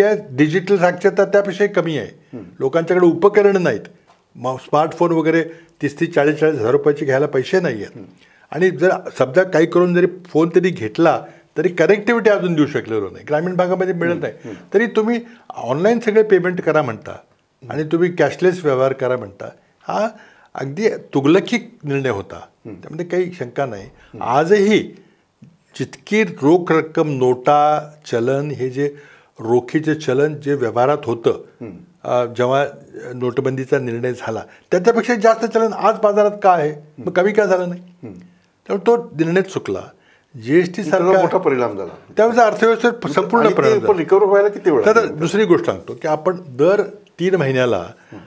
आहे. डिजिटल साक्षरता त्यापेक्षा कमी आहे. लोकांच्याकडे उपकरणं नाहीत. स्मार्टफोन वगैरे 30-40 हजार रुपयाचे घ्यायला पैसे नाही आहेत. आणि जर समजा काही करून जरी फोन तरी घेतला तरी कनेक्टिव्हिटी अजून देऊ शकलेलो नाही. ग्रामीण भागामध्ये मिळत नाही. तरी तुम्ही ऑनलाईन सगळे पेमेंट करा म्हणता आणि तुम्ही कॅशलेस व्यवहार करा म्हणता. हा अगदी तुगलकी निर्णय होता, त्यामध्ये काही शंका नाही. आजही जितकी रोख रक्कम, नोटा, चलन, हे जे रोखीचे चलन जे व्यवहारात होतं जेव्हा नोटबंदीचा निर्णय झाला त्याच्यापेक्षा जास्त चलन आज बाजारात का आहे? मग कमी का झालं नाही? त्यामुळे तो निर्णय चुकला. GST सारखा मोठा परिणाम झाला. त्यामुळे अर्थव्यवस्थेत संपूर्ण परिणाम रिकव्हर व्हायला किती वेळ? तर दुसरी गोष्ट सांगतो की आपण दर 3 महिन्याला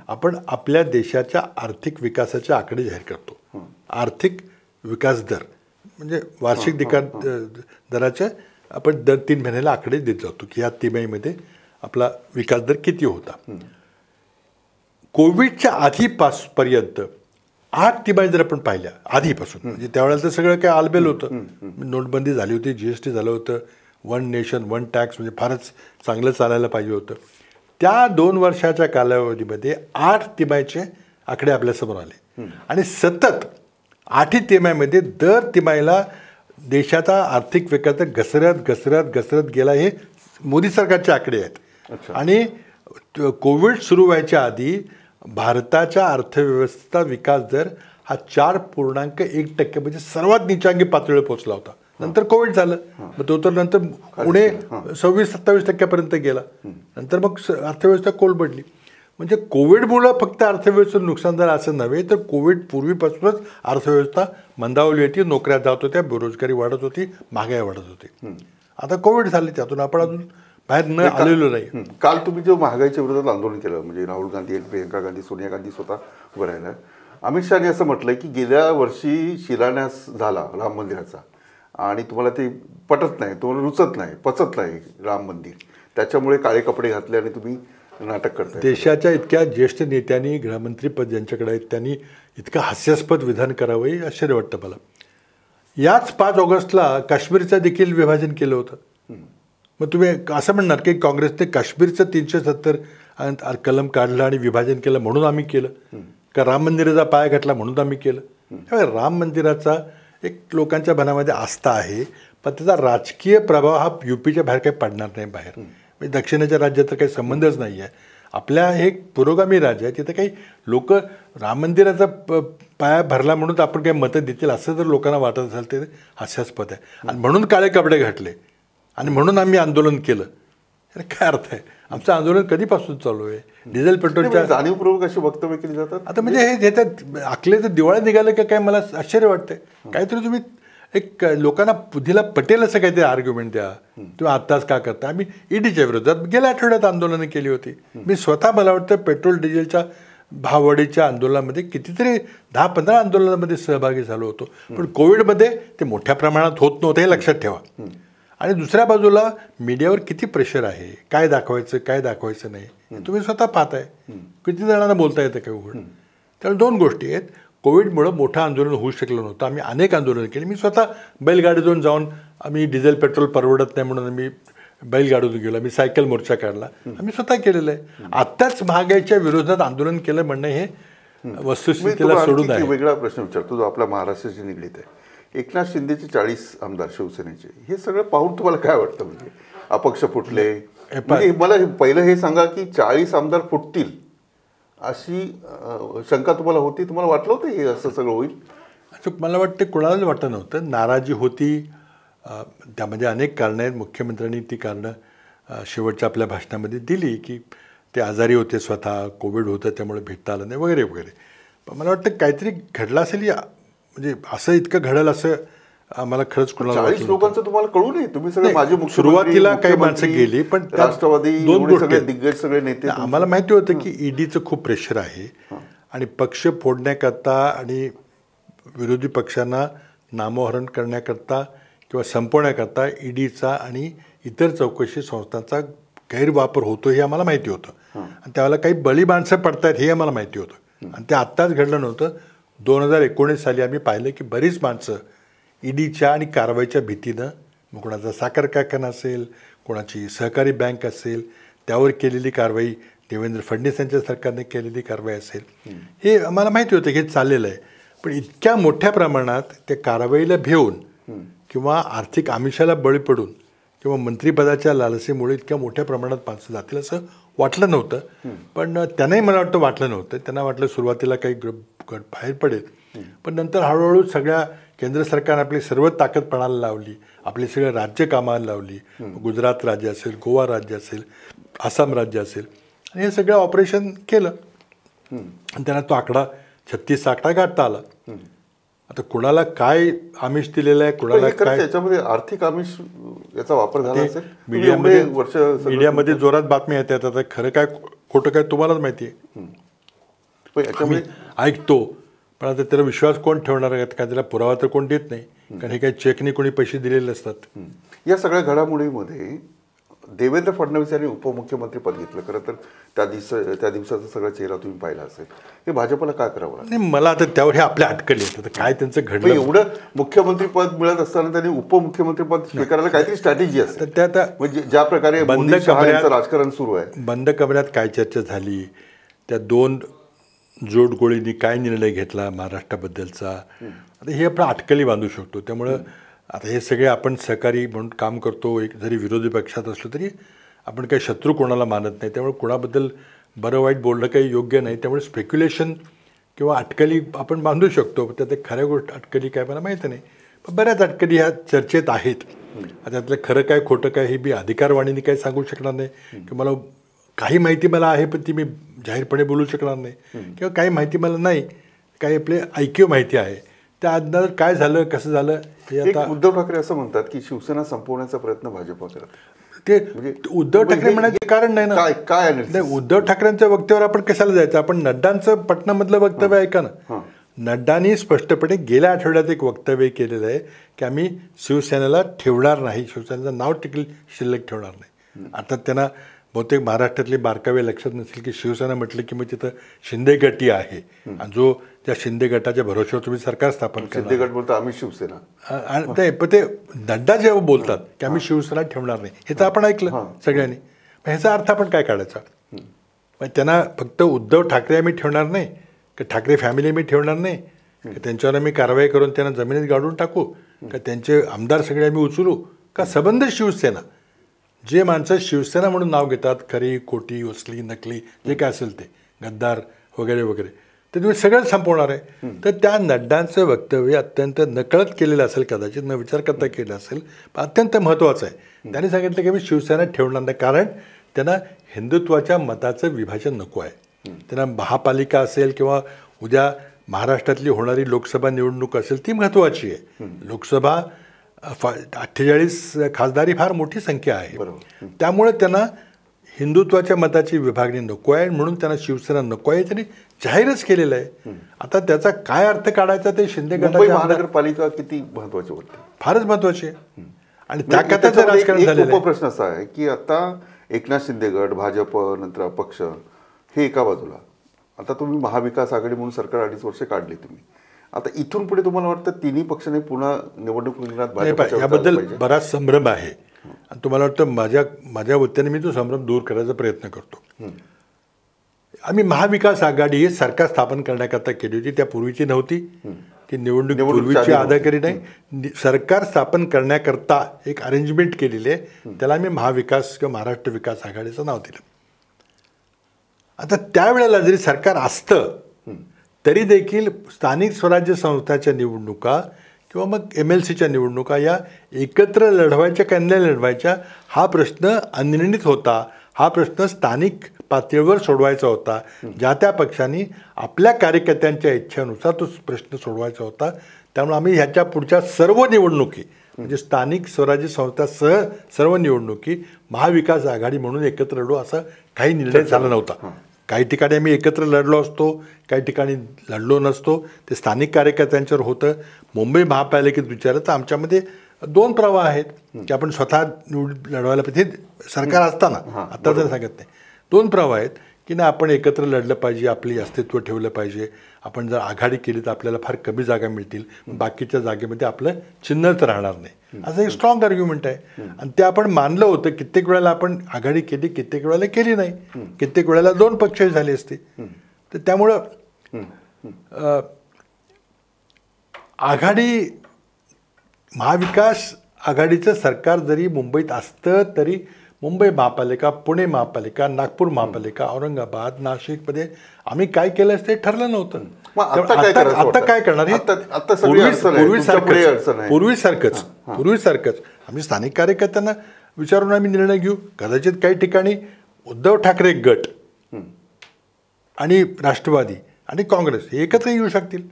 आपण आपल्या देशाच्या आर्थिक विकासाचे आकडे जाहीर करतो. आर्थिक विकास दर म्हणजे वार्षिक दराचे आपण दर 3 महिन्याला आकडे देत जातो की या तिमाहीमध्ये आपला विकास दर किती होता. कोविडच्या आधीपर्यंत 8 तिमाही जर आपण पाहिल्या आधीपासून, म्हणजे त्यावेळेला तर सगळं काय आलबेल होतं, नोटबंदी झाली होती, GST झालं होतं, वन नेशन वन टॅक्स म्हणजे फारच चांगलं चालायला पाहिजे होतं. त्या 2 वर्षाच्या कालावधीमध्ये 8 तिमाहीचे आकडे आपल्यासमोर आले आणि सतत 8 तिमाहीमध्ये दर तिमाहीला देशाचा आर्थिक विकास घसरत गेला. हे मोदी सरकारचे आकडे आहेत. आणि कोविड सुरू व्हायच्या आधी भारताच्या अर्थव्यवस्थेचा विकास दर हा 4.1% म्हणजे सर्वात निचांगी पातळीवर पोहोचला होता. नंतर कोविड झालं, मग तो तर नंतर पुढे 26-27% गेला. नंतर मग अर्थव्यवस्था कोलमडली. म्हणजे कोविडमुळं फक्त अर्थव्यवस्थेचं नुकसान झालं असं नव्हे, तर कोविड पूर्वीपासूनच अर्थव्यवस्था मंदावली होती, नोकऱ्या जात होत्या, बेरोजगारी वाढत होती, महागाई वाढत होती. आता कोविड झाले, त्यातून आपण अजून बाहेर न आलेलो नाही. काल तुम्ही जो महागाईच्या विरोधात आंदोलन केलं, म्हणजे राहुल गांधी, प्रियंका गांधी, सोनिया गांधी स्वतः उभं राहिला. अमित शहानी असं म्हटलंय की गेल्या वर्षी शिलान्यास झाला राम मंदिराचा आणि तुम्हाला ते पटत नाही, तुम्हाला रुचत नाही, पचत नाही राम मंदिर, त्याच्यामुळे काळे कपडे घातले आणि तुम्ही नाटक करताय. देशाच्या इतक्या ज्येष्ठ नेत्यांनी, गृहमंत्रीपद ज्यांच्याकडे आहेत, त्यांनी इतकं हास्यास्पद विधान करावं हे आश्चर्य वाटतं मला. याच 5 ऑगस्टला काश्मीरचं देखील विभाजन केलं होतं. मग तुम्ही असं म्हणणार की काँग्रेसने काश्मीरचं 370 कलम काढलं आणि विभाजन केलं म्हणून आम्ही केलं, का राम मंदिराचा पाया घातला म्हणून आम्ही केलं? त्यामुळे राम मंदिराचा एक लोकांच्या मनामध्ये आस्था आहे, पण त्याचा राजकीय प्रभाव हा UPच्या बाहेर काही पडणार नाही. बाहेर म्हणजे दक्षिणेच्या राज्यात तर काही संबंधच नाही आहे. आपल्या हे पुरोगामी राज्य आहे, तिथं काही लोक राम मंदिराचा पाया भरला म्हणून आपण काही मतं देतील असं जर लोकांना वाटत असेल ते हास्यास्पद आहे. आणि म्हणून काळे कपडे घातले आणि म्हणून आम्ही आंदोलन केलं, अरे काय अर्थ आहे? आमचं आंदोलन कधीपासून चालू आहे? डिझेल पेट्रोलच्या जाणीवपूर्वक अशी वक्तव्य केली जातात. आता म्हणजे हे त्यात आखलेचं दिवाळी निघालं का काय, मला आश्चर्य वाटतंय. काहीतरी तुम्ही एक लोकांना बुद्धीला पटेल असं काहीतरी आर्ग्युमेंट द्या. तुम्ही आत्ताच का करता? आम्ही ईडीच्या विरोधात गेल्या आठवड्यात आंदोलनं केली होती. मी स्वतः मला वाटतं पेट्रोल डिझेलच्या भाववाढीच्या आंदोलनामध्ये कितीतरी 10-15 आंदोलनामध्ये सहभागी झालो होतो. पण कोविडमध्ये ते मोठ्या प्रमाणात होत नव्हतं, हे लक्षात ठेवा. आणि दुसऱ्या बाजूला मीडियावर किती प्रेशर आहे, काय दाखवायचं काय दाखवायचं नाही तुम्ही स्वतः पाहताय. किती जणांना बोलता येतं काय उघड. त्यामुळे 2 गोष्टी आहेत. कोविडमुळं मोठं आंदोलन होऊ शकलं नव्हतं. आम्ही अनेक आंदोलनं केली. मी स्वतः बैलगाडीतून जाऊन, आम्ही डिझेल पेट्रोल परवडत नाही म्हणून आम्ही बैलगाडीतून गेलो, आम्ही सायकल मोर्चा काढला, आम्ही स्वतः केलेलं आहे. आत्ताच महागाईच्या विरोधात आंदोलन केलं म्हणणं हे वस्तुस्थितीला सोडून आहे. वेगळा प्रश्न विचारतो जो आपल्या महाराष्ट्राशी निगडीत आहे. एकनाथ शिंदेचे 40 आमदार शिवसेनेचे, हे सगळं पाहून तुम्हाला काय वाटतं? म्हणजे अपक्ष फुटले, म्हणजे मला पहिलं हे सांगा की 40 आमदार फुटतील अशी शंका तुम्हाला होती? तुम्हाला वाटलं होतं हे असं सगळं होईल? मला वाटतं कोणालाच वाटत नव्हतं. नाराजी होती, त्यामध्ये अनेक कारणं आहेत. मुख्यमंत्र्यांनी ती कारणं शेवटच्या आपल्या भाषणामध्ये दिली की ते आजारी होते, स्वतः कोविड होतं त्यामुळे भेटता आलं नाही वगैरे वगैरे. पण मला वाटतं काहीतरी घडलं असेल, या म्हणजे असं इतकं घडलं असं मला खरंच कोणाला 40 लोकांचं तुम्हाला कळू नये. तुम्ही सगळे माझे सुरुवातीला काही माणसं गेली, पण राष्ट्रवादी 2 गोष्टी दिग्गज सगळे नेते, आम्हाला माहिती होतं की ईडीचं खूप प्रेशर आहे आणि पक्ष फोडण्याकरता आणि विरोधी पक्षांना नामोहरण करण्याकरता किंवा संपवण्याकरता ईडीचा आणि इतर चौकशी संस्थांचा गैरवापर होतो हे आम्हाला माहिती होतं. आणि त्यावेळेला काही बळी माणसं पडतायत हे आम्हाला माहिती होतं. आणि ते आत्ताच घडलं नव्हतं. 2019 साली आम्ही पाहिलं की बरीच माणसं ईडीच्या आणि कारवाईच्या भीतीनं, मग कोणाचा साखर कारखाना असेल, कोणाची सहकारी बँक असेल, त्यावर केलेली कारवाई, देवेंद्र फडणवीस यांच्या सरकारने केलेली कारवाई असेल, हे आम्हाला माहिती होतं की हे चाललेलं आहे. पण इतक्या मोठ्या प्रमाणात त्या कारवाईला भिवून किंवा आर्थिक आमिषाला बळी पडून किंवा मंत्रिपदाच्या लालसेमुळे इतक्या मोठ्या प्रमाणात माणसं जातील असं वाटलं नव्हतं. पण त्यांनाही मला वाटतं वाटलं नव्हतं. त्यांना वाटलं सुरुवातीला काही गट बाहेर पडेल, पण नंतर हळूहळू सगळ्या केंद्र सरकारने आपली सर्व ताकद पणाला लावली, आपली सगळं राज्य कामाला लावली. गुजरात राज्य असेल, गोवा राज्य असेल, आसाम राज्य असेल, आणि हे सगळं ऑपरेशन केलं आणि त्यांना तो आकडा 36चा आकडा गाठता आला. आता कुणाला काय आमिष दिलेलं आहे, कुणाला काय, त्याच्यामध्ये आर्थिक आमिष याचा वापर झाला असेल. मीडियामध्ये जोरात बातम्या येतात. आता खरं काय खोटं काय तुम्हालाच माहिती आहे. ऐकतो, पण आता त्याला विश्वास कोण ठेवणार आहे? काय त्याला पुरावा तर कोण देत नाही, कारण हे काही चेकने कोणी पैसे दिलेले असतात. या सगळ्या घडामोडीमध्ये देवेंद्र फडणवीस यांनी उपमुख्यमंत्री पद घेतलं. खरं तर त्या दिवसाचा सगळा चेहरा तुम्ही पाहिला असेल. हे भाजपला काय करावं लागलं? नाही, मला आता त्यावर हे आपल्या अटकल येतं तर काय त्यांचं घडलं. एवढं मुख्यमंत्री पद मिळत असताना त्यांनी उपमुख्यमंत्री पद स्वीकारायला काहीतरी स्ट्रॅटेजी असते. तर त्या म्हणजे ज्या प्रकारे मोदी शहा यांचं राजकारण सुरू आहे, बंद कमऱ्यात काय चर्चा झाली, त्या 2 जोडगोळींनी काय निर्णय घेतला महाराष्ट्राबद्दलचा, आता हे आपण अटकली बांधू शकतो. त्यामुळं आता हे सगळे आपण सहकारी म्हणून काम करतो, एक जरी विरोधी पक्षात असलो तरी आपण काही शत्रू कोणाला मानत नाही. त्यामुळे कोणाबद्दल बरं वाईट बोलणं काही योग्य नाही. त्यामुळे स्पेक्युलेशन किंवा अटकली आपण बांधू शकतो. त्यात एक खऱ्या गोष्ट अटकली काय मला माहिती नाही, पण बऱ्याच अटकली ह्या चर्चेत आहेत. आता त्यातलं खरं काय खोटं काय हे मी अधिकारवाणीने काही सांगू शकणार नाही, की मला काही माहिती मला आहे पण ती मी जाहीरपणे बोलू शकणार नाही, किंवा काही माहिती मला नाही, काही आपले ऐकीव माहिती आहे. त्या अंदाज काय झालं कसं झालं हे आता उद्धव ठाकरे असं म्हणतात की शिवसेना संपवण्याचा प्रयत्न भाजप करत. ते उद्धव ठाकरे म्हणायचे कारण नाही ना. काय नाही, उद्धव ठाकरेंच्या वक्तव्यावर आपण कशाला जायचं. आपण नड्डांचं पटनामधलं वक्तव्य ऐका ना. नड्डांनी स्पष्टपणे गेल्या आठवड्यात एक वक्तव्य केलेलं आहे की आम्ही शिवसेनेला ठेवणार नाही, शिवसेनेचं नाव शिल्लक ठेवणार नाही. आता त्यांना बहुतेक महाराष्ट्रातले बारकावे लक्षात नसेल की शिवसेना म्हटलं की मग तिथं शिंदे गटही आहे, आणि जो त्या शिंदे गटाच्या भरोश्यावर तुम्ही सरकार स्थापन शिंदे गट बोलतो आम्ही शिवसेना. आणि पण ते नड्डा जेव्हा बोलतात की आम्ही शिवसेना ठेवणार नाही, हे तर आपण ऐकलं सगळ्यांनी. मग ह्याचा अर्थ आपण काय काढायचा. मग त्यांना फक्त उद्धव ठाकरे आम्ही ठेवणार नाही, का ठाकरे फॅमिली आम्ही ठेवणार नाही, का त्यांच्यावर आम्ही कारवाई करून त्यांना जमिनीत गाडून टाकू, का त्यांचे आमदार सगळे आम्ही उचलू, का सबंध शिवसेना. जे माणसं शिवसेना म्हणून नाव घेतात, खरी खोटी असली नकली जे काय असेल ते गद्दार वगैरे वगैरे, ते तुम्ही सगळं संपवणार आहे. तर त्या नड्डांचं वक्तव्य अत्यंत नकळत केलेलं असेल, कदाचित न विचार करता केलं असेल, पण अत्यंत महत्त्वाचं आहे. त्यांनी सांगितलं की मी शिवसेना ठेवणार नाही, कारण त्यांना हिंदुत्वाच्या मताचं विभाजन नको आहे. त्यांना महापालिका असेल किंवा उद्या महाराष्ट्रातली होणारी लोकसभा निवडणूक असेल ती महत्त्वाची आहे. लोकसभा 48 खासदारी फार मोठी संख्या आहे. त्यामुळे त्यांना हिंदुत्वाच्या मताची विभागणी नको आहे, म्हणून त्यांना शिवसेना नको आहे. त्यांनी जाहीरच केलेलं आहे. आता त्याचा काय अर्थ काढायचा ते शिंदे गटाच्या महानगरपालिका किती महत्वाची वाटते, फारच महत्वाची आहे. आणि त्याकरता राजकारण झालेलं आहे. प्रश्न असा आहे की आता एकनाथ शिंदे गट, भाजप, नंतर अपक्ष हे एका बाजूला, आता तुम्ही महाविकास आघाडी म्हणून सरकार 2.5 वर्ष काढली तुम्ही. आता इथून पुढे तुम्हाला वाटतं तिन्ही पक्षांनी पुन्हा निवडणूक रिंगणात याबद्दल बराच संभ्रम आहे, आणि तुम्हाला वाटतं माझ्या वतीने मी तो संभ्रम दूर करायचा प्रयत्न करतो. आम्ही महाविकास आघाडी ही सरकार स्थापन करण्याकरता केली होती, त्या पूर्वीची नव्हती, ती निवडणूक पूर्वीची अधिकारी नाही. सरकार स्थापन करण्याकरता एक अरेंजमेंट केलेली आहे, त्याला आम्ही महाविकास किंवा महाराष्ट्र विकास आघाडीचं नाव दिलं. आता त्यावेळेला जरी सरकार असतं तरी देखील स्थानिक स्वराज्य संस्थाच्या निवडणुका किंवा मग MLCच्या निवडणुका या एकत्र लढवायच्या का नाही लढवायच्या हा प्रश्न अनिर्णित होता. हा प्रश्न स्थानिक पातळीवर सोडवायचा होता. ज्या त्या पक्षांनी आपल्या कार्यकर्त्यांच्या इच्छेनुसार तो प्रश्न सोडवायचा होता. त्यामुळे आम्ही ह्याच्या पुढच्या सर्व निवडणुकी म्हणजे स्थानिक स्वराज्य संस्थासह सर्व निवडणुकी महाविकास आघाडी म्हणून एकत्र लढू असा काही निर्णय झाला नव्हता. काही ठिकाणी आम्ही एकत्र लढलो असतो, काही ठिकाणी लढलो नसतो. ते स्थानिक कार्यकर्त्यांच्यावर होतं. मुंबई महापालिकेत विचारलं तर आमच्यामध्ये 2 प्रवाह आहेत की आपण स्वतः लढवायला पाहिजे, सरकार असताना, आता जर सांगत नाही. 2 प्रवाह आहेत की ना आपण एकत्र लढलं पाहिजे, आपली अस्तित्व ठेवलं पाहिजे. आपण जर आघाडी केली तर आपल्याला फार कमी जागा मिळतील, बाकीच्या जागेमध्ये आपलं चिन्हच राहणार नाही, असं एक स्ट्रॉंग आर्ग्युमेंट आहे. आणि ते आपण मानलं होतं. कित्येक वेळेला आपण आघाडी केली, कित्येक वेळेला केली नाही, कित्येक वेळेला 2 पक्ष झाले असते. तर त्यामुळं आघाडी महाविकास आघाडीचं सरकार जरी मुंबईत असतं तरी मुंबई महापालिका, पुणे महापालिका, नागपूर महापालिका, औरंगाबाद, नाशिकमध्ये आम्ही काय केलं असते ठरलं नव्हतं. आता काय करणार, पूर्वीसारखंच आम्ही स्थानिक कार्यकर्त्यांना विचारून आम्ही निर्णय घेऊ. कदाचित काही ठिकाणी उद्धव ठाकरे गट आणि राष्ट्रवादी आणि काँग्रेस हे एकत्र येऊ शकतील,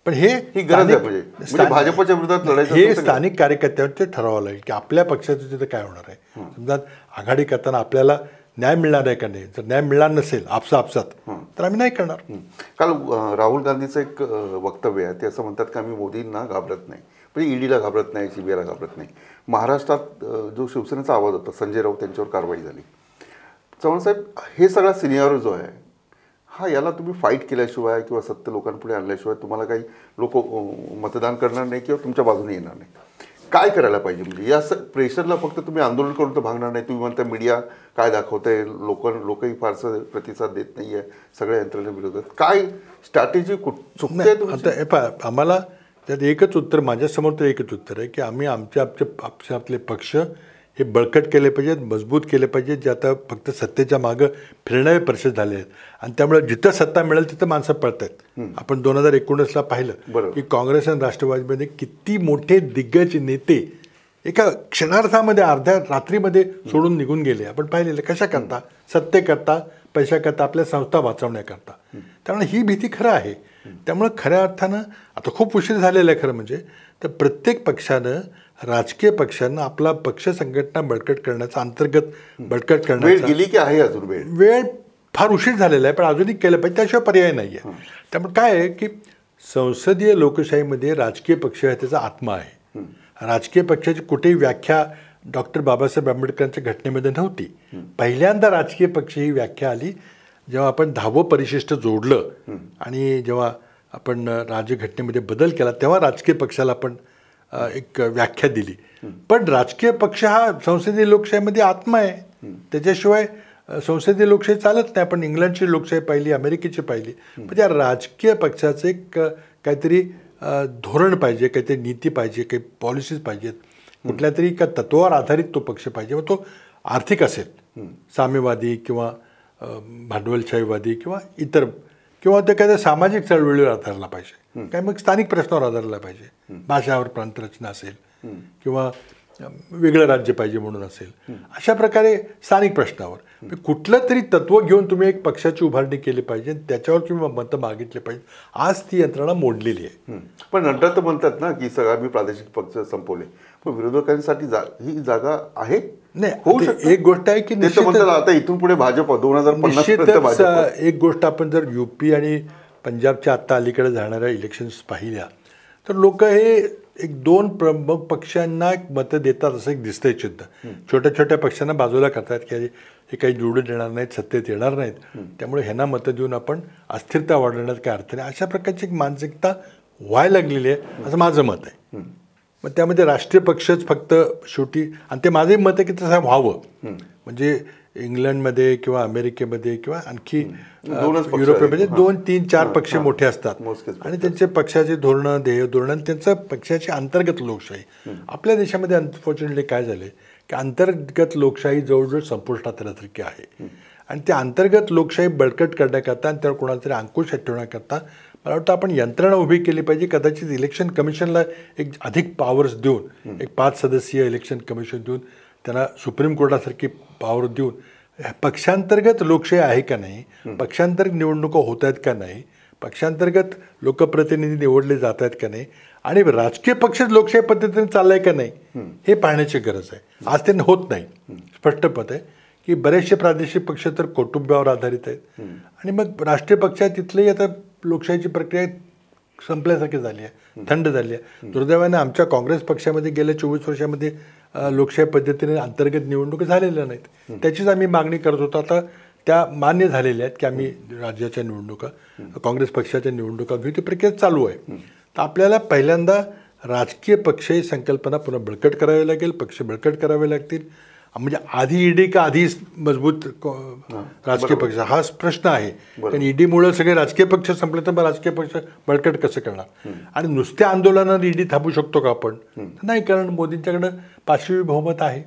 पण हे भाजपच्या विरोधात लढायचं हे स्थानिक कार्यकर्त्यांचे ठरवावं लागेल की आपल्या पक्षाचं तिथं काय होणार आहे. समजा आघाडी करताना आपल्याला न्याय मिळणार आहे का नाही, जर न्याय मिळणार नसेल आपसात तर आम्ही नाही करणार. काल राहुल गांधीचं एक वक्तव्य आहे, ते असं म्हणतात की आम्ही मोदींना घाबरत नाही, म्हणजे ईडीला घाबरत नाही, CBIला घाबरत नाही. महाराष्ट्रात जो शिवसेनेचा आवाज होता, संजय राऊत यांच्यावर कारवाई झाली. चव्हाण साहेब, हे सगळा सिनियर जो आहे हा, याला तुम्ही फाईट केल्याशिवाय किंवा सत्य लोकांपुढे आणल्याशिवाय तुम्हाला काही लोक मतदान करणार नाही किंवा तुमच्या बाजूने येणार नाही. काय करायला पाहिजे? म्हणजे या प्रेशरला फक्त तुम्ही आंदोलन करून तर भागणार नाही. तुम्ही म्हणता मीडिया काय दाखवतंय, लोकही फारसं प्रतिसाद देत नाही आहे सगळ्या यंत्रणेविरोधात. काय स्ट्रॅटेजी चुकते आता आम्हाला त्यात एकच उत्तर, माझ्यासमोर तर एकच उत्तर आहे की आम्ही आपले पक्ष हे बळकट केले पाहिजेत, मजबूत केले पाहिजेत, जे आता फक्त सत्तेच्या मागं फिरणारे परिषद झाले आहेत. आणि त्यामुळे जिथं सत्ता मिळेल तिथं माणसं पळत आहेत. आपण 2019ला पाहिलं की काँग्रेस आणि राष्ट्रवादीमध्ये किती मोठे दिग्गज नेते एका क्षणार्धामध्ये अर्ध्या रात्रीमध्ये सोडून निघून गेले. आपण पाहिलेलं कशा करता, सत्तेकरता, पैशाकरता, आपल्या संस्था वाचवण्याकरता. त्यामुळे ही भीती खरं आहे. त्यामुळे खऱ्या अर्थानं आता खूप उशीर झालेला आहे खरं म्हणजे. तर प्रत्येक पक्षानं, राजकीय पक्षांना आपला पक्ष संघटना बळकट करण्याचा, अंतर्गत बळकट करण्याचा गेली की आहे अजून वेळ फार उशीर झालेला आहे, पण अजूनही केलं पाहिजे, त्याशिवाय पर्याय नाही आहे. त्यामुळे काय आहे की संसदीय लोकशाहीमध्ये राजकीय पक्ष आहे, त्याचा आत्मा आहे. राजकीय पक्षाची कुठेही व्याख्या डॉक्टर बाबासाहेब आंबेडकरांच्या घटनेमध्ये नव्हती. पहिल्यांदा राजकीय पक्ष ही व्याख्या आली जेव्हा आपण 10वं परिशिष्ट जोडलं आणि जेव्हा आपण राज्यघटनेमध्ये बदल केला, तेव्हा राजकीय पक्षाला आपण एक व्याख्या दिली. पण राजकीय पक्ष हा संसदीय लोकशाहीमध्ये आत्मा आहे. त्याच्याशिवाय संसदीय लोकशाही चालत नाही. आपण इंग्लंडची लोकशाही पाहिली, अमेरिकेची पाहिली. पण त्या राजकीय पक्षाचं एक काहीतरी धोरण पाहिजे, काहीतरी नीती पाहिजे, काही पॉलिसीज पाहिजेत, कुठल्या तरी एका तत्वावर आधारित तो पक्ष पाहिजे. मग तो आर्थिक असेल, साम्यवादी किंवा भांडवलशाहीवादी किंवा इतर, किंवा ते काय सामाजिक चळवळीवर आधारला पाहिजे, काय मग स्थानिक प्रश्नावर आधारला पाहिजे, भाषावर प्रांतरचना असेल किंवा वेगळं राज्य पाहिजे म्हणून असेल. अशा प्रकारे स्थानिक प्रश्नावर कुठलं तरी तत्व घेऊन तुम्ही एक पक्षाची उभारणी केली पाहिजे, त्याच्यावर तुम्ही मतं मागितले पाहिजे. आज ती यंत्रणा मोडलेली आहे. पण नंतर तर म्हणतात ना की सगळा मी प्रादेशिक पक्ष संपवले. पण विरोधकांसाठी ही जागा आहे नाही. एक गोष्ट आहे की आता इथून पुढे भाजप 2050 एक गोष्ट आपण जर UP आणि पंजाबच्या आत्ता अलीकडे जाणाऱ्या इलेक्शन्स पाहिल्या तर लोक हे एक 2 प्रमुख पक्षांना मतं देतात असं एक दिसतंय चिन्ह. छोट्या छोट्या पक्षांना बाजूला करतात की हे काही निवडून येणार नाहीत, सत्तेत येणार नाहीत, त्यामुळे ह्यांना मतं देऊन आपण अस्थिरता वाढवण्यात काय अर्थ नाही, अशा प्रकारची एक मानसिकता व्हायला लागलेली आहे असं माझं मत आहे. मग त्यामध्ये राष्ट्रीय पक्षच फक्त शेवटी, आणि ते माझंही मत आहे की तसं व्हावं. म्हणजे इंग्लंडमध्ये किंवा अमेरिकेमध्ये किंवा आणखी युरोपमध्ये 2, 3, 4 पक्ष मोठे असतात आणि त्यांचे पक्षाचे धोरणं, ध्येय धोरणं आणि त्यांचं पक्षाची अंतर्गत लोकशाही. आपल्या देशामध्ये अनफॉर्च्युनेटली काय झाले की अंतर्गत लोकशाही जवळजवळ संपुष्टात आल्यासारखी आहे. आणि त्या अंतर्गत लोकशाही बळकट करण्याकरता आणि त्यावर कोणाला तरी अंकुश ठेवण्याकरता मला वाटतं आपण यंत्रणा उभी केली पाहिजे. कदाचित इलेक्शन कमिशनला एक अधिक पॉवर्स देऊन, एक 5 सदस्यीय इलेक्शन कमिशन देऊन, त्यांना सुप्रीम कोर्टासारखी पॉवर देऊन पक्षांतर्गत लोकशाही आहे का नाही, पक्षांतर्गत निवडणुका होत आहेत का नाही, पक्षांतर्गत लोकप्रतिनिधी निवडले जात आहेत का नाही, आणि राजकीय पक्षच लोकशाही पद्धतीने चाललाय का नाही हे पाहण्याची गरज आहे. आज ते होत नाही. स्पष्ट मत आहे की बरेचसे प्रादेशिक पक्ष तर कुटुंबावर आधारित आहेत आणि मग राष्ट्रीय पक्ष तिथलेही आता लोकशाहीची प्रक्रिया संपल्यासारखी झाली आहे, थंड झाली आहे. दुर्दैवाने आमच्या काँग्रेस पक्षामध्ये गेल्या 24 वर्षामध्ये लोकशाही पद्धतीने अंतर्गत निवडणुका झालेल्या नाहीत. त्याचीच आम्ही मागणी करत होतो. आता त्या मान्य झालेल्या आहेत की आम्ही राज्याच्या निवडणुका, काँग्रेस पक्षाच्या निवडणुका घेऊ. ती प्रक्रिया चालू आहे. तर आपल्याला पहिल्यांदा राजकीय पक्ष ही संकल्पना पुन्हा बळकट करावी लागेल, पक्ष बळकट करावे लागतील. म्हणजे आधी ईडी का आधी मजबूत राजकीय पक्ष हाच प्रश्न आहे. कारण ईडीमुळे सगळे राजकीय पक्ष संपले तर मग राजकीय पक्ष बळकट कसं करणार. आणि नुसत्या आंदोलनात ईडी थांबू शकतो का आपण? नाही, कारण मोदींच्याकडं 5वी बहुमत आहे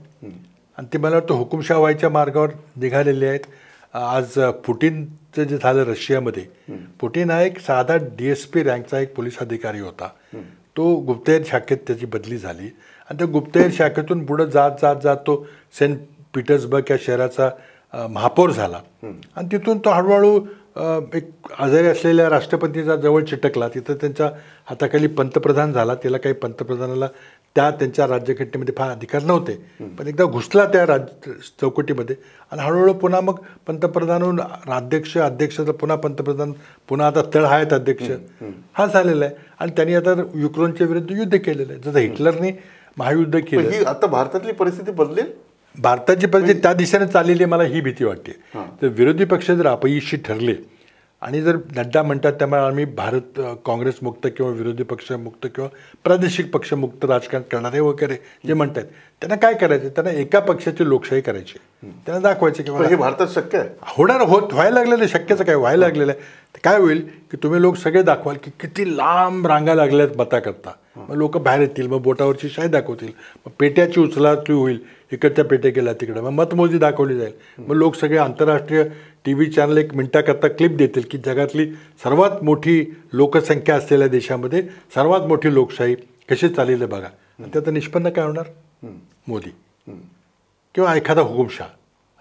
आणि ते मला वाटतं हुकुमशाह व्हायच्या मार्गावर निघालेले आहेत. आज पुटिनचं जे झालं रशियामध्ये, पुटिन हा एक साधा DSP रँकचा एक पोलीस अधिकारी होता. तो गुप्तहेर शाखेत त्याची बदली झाली आणि त्या गुप्तहेर शाखेतून पुढं जात तो सेंट पीटर्सबर्ग या शहराचा महापौर झाला आणि तिथून तो हळूहळू एक आजारी असलेल्या राष्ट्रपतीचा जवळ चिटकला. तिथं त्यांच्या हाताखाली पंतप्रधान झाला. त्याला काही पंतप्रधानाला त्यांच्या राज्यघटनेमध्ये फार अधिकार नव्हते, पण एकदा घुसला त्या चौकटीमध्ये आणि हळूहळू पुन्हा मग पंतप्रधान अध्यक्ष पुन्हा पंतप्रधान, पुन्हा आता तळहायत अध्यक्ष हा झालेला आहे. आणि त्यांनी आता युक्रेनच्या विरुद्ध युद्ध केलेलं आहे. जसं हिटलरने महायुद्ध पण केलं. ही आता भारतातली परिस्थिती बदलेल. भारताची परिस्थिती त्या दिशेने चाललेली आहे, मला ही भीती वाटते. तर विरोधी पक्ष जर अपयशी ठरले आणि जर नड्डा म्हणतात त्यामुळे आम्ही भारत काँग्रेसमुक्त किंवा विरोधी पक्षमुक्त किंवा प्रादेशिक पक्षमुक्त राजकारण करणारे वगैरे जे म्हणतात, त्यांना काय करायचं? त्यांना एका पक्षाची लोकशाही करायची, त्यांना दाखवायचे की पण हे भारतात शक्य आहे. होणार, व्हायला लागलेलं आहे, शक्यच काय व्हायला लागलेलं आहे. तर काय होईल की तुम्ही लोक सगळे दाखवाल की किती लांब रांगा लागल्या आहेत मताकरता. मग लोक बाहेर येतील, मग बोटावरची शाई दाखवतील, मग पेट्याची उचलाची होईल, इकडच्या पेट्या गेला तिकडं, मग मतमोजणी दाखवली जाईल. मग लोक सगळे आंतरराष्ट्रीय टी व्ही चॅनल 1 मिनिटाकरता क्लिप देतील की जगातली सर्वात मोठी लोकसंख्या असलेल्या देशामध्ये सर्वात मोठी लोकशाही कशी चाललेली बघा. आणि त्याचं निष्पन्न काय होणार? मोदी किंवा एखादा हुकुमशाह.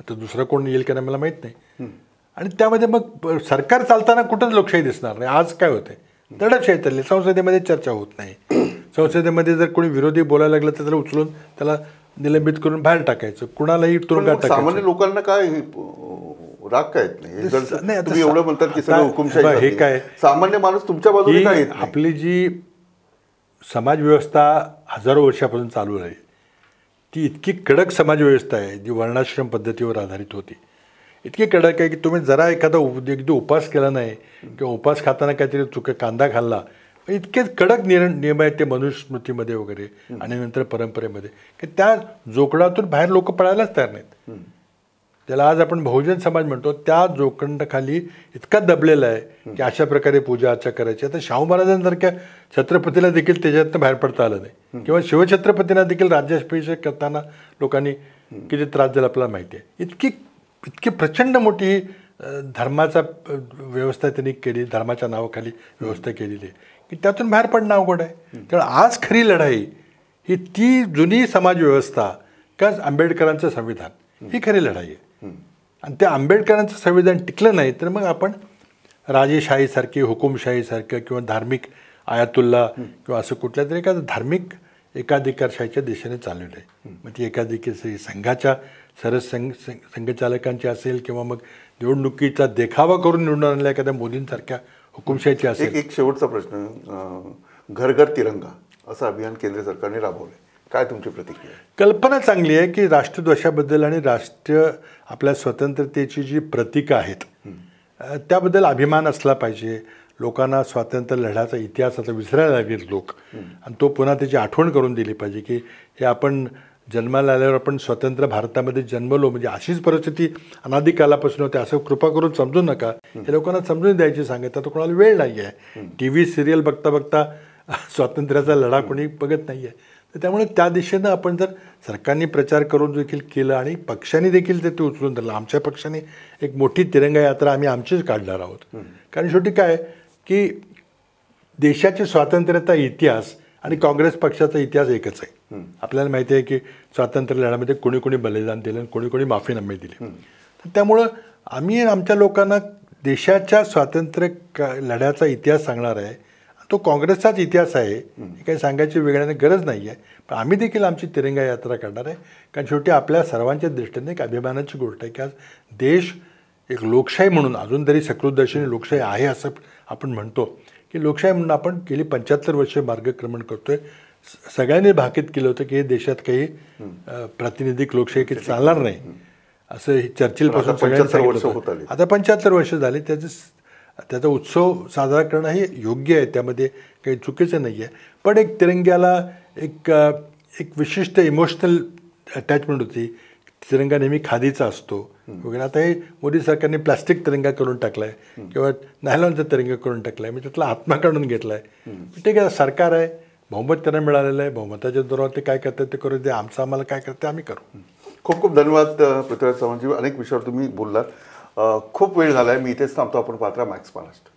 आता दुसरं कोण येईल का नाही मला माहीत नाही. आणि त्यामध्ये मग सरकार चालताना कुठंच लोकशाही दिसणार नाही. आज काय होतंय? दडपशाही चालली. संसदेमध्ये चर्चा होत नाही. संसदेमध्ये जर कोणी विरोधी बोलायला लागलं तर त्याला उचलून त्याला निलंबित करून बाहेर टाकायचं, कुणालाही तुरुंगात टाकायचं. सामान्य लोकांना काय राग काय येत नाही? तुम्ही एवढं म्हणतात की सगळं हुकुमशाही, हे काय सामान्य माणूस तुमच्या बाजूने काय येत नाही? आपली जी समाज व्यवस्था हजारो वर्षापासून चालू आहे ती इतकी कडक समाज व्यवस्था आहे, जी वर्णाश्रम पद्धतीवर आधारित होती. इतकी कडक आहे की तुम्ही जरा एखादा अगदी उपास केला नाही किंवा उपास खाताना काहीतरी कांदा खाल्ला, इतके कडक नियम आहेत ते मनुस्मृतीमध्ये वगैरे आणि नंतर परंपरेमध्ये, की त्या जोखडातून बाहेर लोक पडायलाच तयार नाहीत. त्याला आज आपण बहुजन समाज म्हणतो, त्या जोखंडाखाली इतका दबलेला आहे की अशा प्रकारे पूजा अर्चा करायची. आता शाहू महाराजांसारख्या छत्रपतीला देखील त्याच्यातनं बाहेर पडता आलं नाही, किंवा शिवछत्रपतींना देखील राज्याभिषेक करताना लोकांनी किती त्रास दिला आपल्याला माहिती आहे. इतकी प्रचंड मोठी धर्माचा व्यवस्था त्यांनी केली, धर्माच्या नावाखाली व्यवस्था केलेली आहे की त्यातून बाहेर पडणं अवघड आहे. त्यामुळे आज खरी लढाई ही ती जुनी समाजव्यवस्था का आंबेडकरांचं संविधान, ही खरी लढाई आहे. आणि त्या आंबेडकरांचं संविधान टिकलं नाही तर मग आपण राजेशाहीसारखी, हुकुमशाहीसारखं किंवा धार्मिक आयातुल्ला किंवा असं कुठल्या तरी एखादं धार्मिक एकाधिकारशाहीच्या दिशेने चाललेलं आहे. मग ती एकाधिकारशाही संघाच्या संघचालकांची असेल किंवा मग निवडणुकीचा देखावा करून निवडून आणल्या एखाद्या मोदींसारख्या हुकुमशाहीची असेल. एक शेवटचा प्रश्न, घर घर तिरंगा असं अभियान केंद्र सरकारने राबवलं, काय तुमची प्रतिक्रिया? कल्पना चांगली आहे की राष्ट्रध्वजाबद्दल आणि राष्ट्रीय आपल्या स्वतंत्रतेची जी प्रतीकं आहेत त्याबद्दल अभिमान असला पाहिजे. लोकांना स्वातंत्र्य लढ्याचा इतिहास आता विसरायला लागलेत लोक, आणि तो पुन्हा त्याची आठवण करून दिली पाहिजे की हे आपण जन्माला आल्यावर आपण स्वतंत्र भारतामध्ये जन्मलो, म्हणजे अशीच परिस्थिती अनादिकालापासून होते असं कृपा करून समजू नका. हे लोकांना समजून द्यायची सांगत. आता कोणाला वेळ नाही आहे, टी व्ही सिरियल बघता बघता स्वातंत्र्याचा लढा कोणी बघत नाही आहे. तर त्यामुळे त्या दिशेनं आपण जर सरकारने प्रचार करून देखील केलं आणि पक्षाने देखील ते उचलून धरलं. आमच्या पक्षाने एक मोठी तिरंगा यात्रा आम्ही आमचीच काढणार आहोत. कारण शेवटी काय की देशाचे स्वातंत्र्याचा इतिहास आणि काँग्रेस पक्षाचा इतिहास एकच आहे. आपल्याला माहिती आहे की स्वातंत्र्य लढ्यामध्ये कोणी कोणी बलिदान दिलं आणि कोणी कोणी माफीनामे दिले. तर त्यामुळं आम्ही आमच्या लोकांना देशाच्या स्वातंत्र्य लढ्याचा इतिहास सांगणार आहे. तो काँग्रेसचाच इतिहास आहे, हे काही सांगायची वेगळ्याने गरज नाही आहे. पण आम्ही देखील आमची तिरंगा यात्रा करणार आहे. कारण शेवटी आपल्या सर्वांच्या दृष्टीने एक अभिमानाची गोष्ट आहे की आज देश एक लोकशाही म्हणून, अजून तरी सकृतदर्शनी लोकशाही आहे असं आपण म्हणतो की लोकशाही म्हणून आपण गेली 75 वर्ष मार्गक्रमण करतोय. सगळ्यांनी भाकीत केलं होतं की हे देशात काही प्रातिनिधिक लोकशाही काही चालणार नाही असं चर्चिलपासून सगळ्यांनी सांगितलं. आता 75 वर्ष झाली. त्याचा उत्सव साजरा करणं हे योग्य आहे, त्यामध्ये काही चुकीचं नाही आहे. पण एक तिरंग्याला एक विशिष्ट इमोशनल अटॅचमेंट होती. तिरंगा नेहमी खादीचा असतो वगैरे. आता हे मोदी सरकारने प्लास्टिक तिरंगा करून टाकला आहे किंवा नायलॉनचा तिरंगा करून टाकला आहे, मी त्यातला आत्मा काढून घेतला आहे. ठीक आहे, सरकार आहे, बहुमत त्यांना मिळालेलं आहे, बहुमताच्या जोरावर ते काय करतात ते करू दे, आमचं आम्हाला काय करते आम्ही करू. खूप खूप धन्यवाद पृथ्वीराज चव्हाणजी. अनेक विषयावर तुम्ही बोललात. खूप वेळ झाला आहे, मी इथेच थांबतो. आपण पाहता मॅक्स महाराष्ट्र.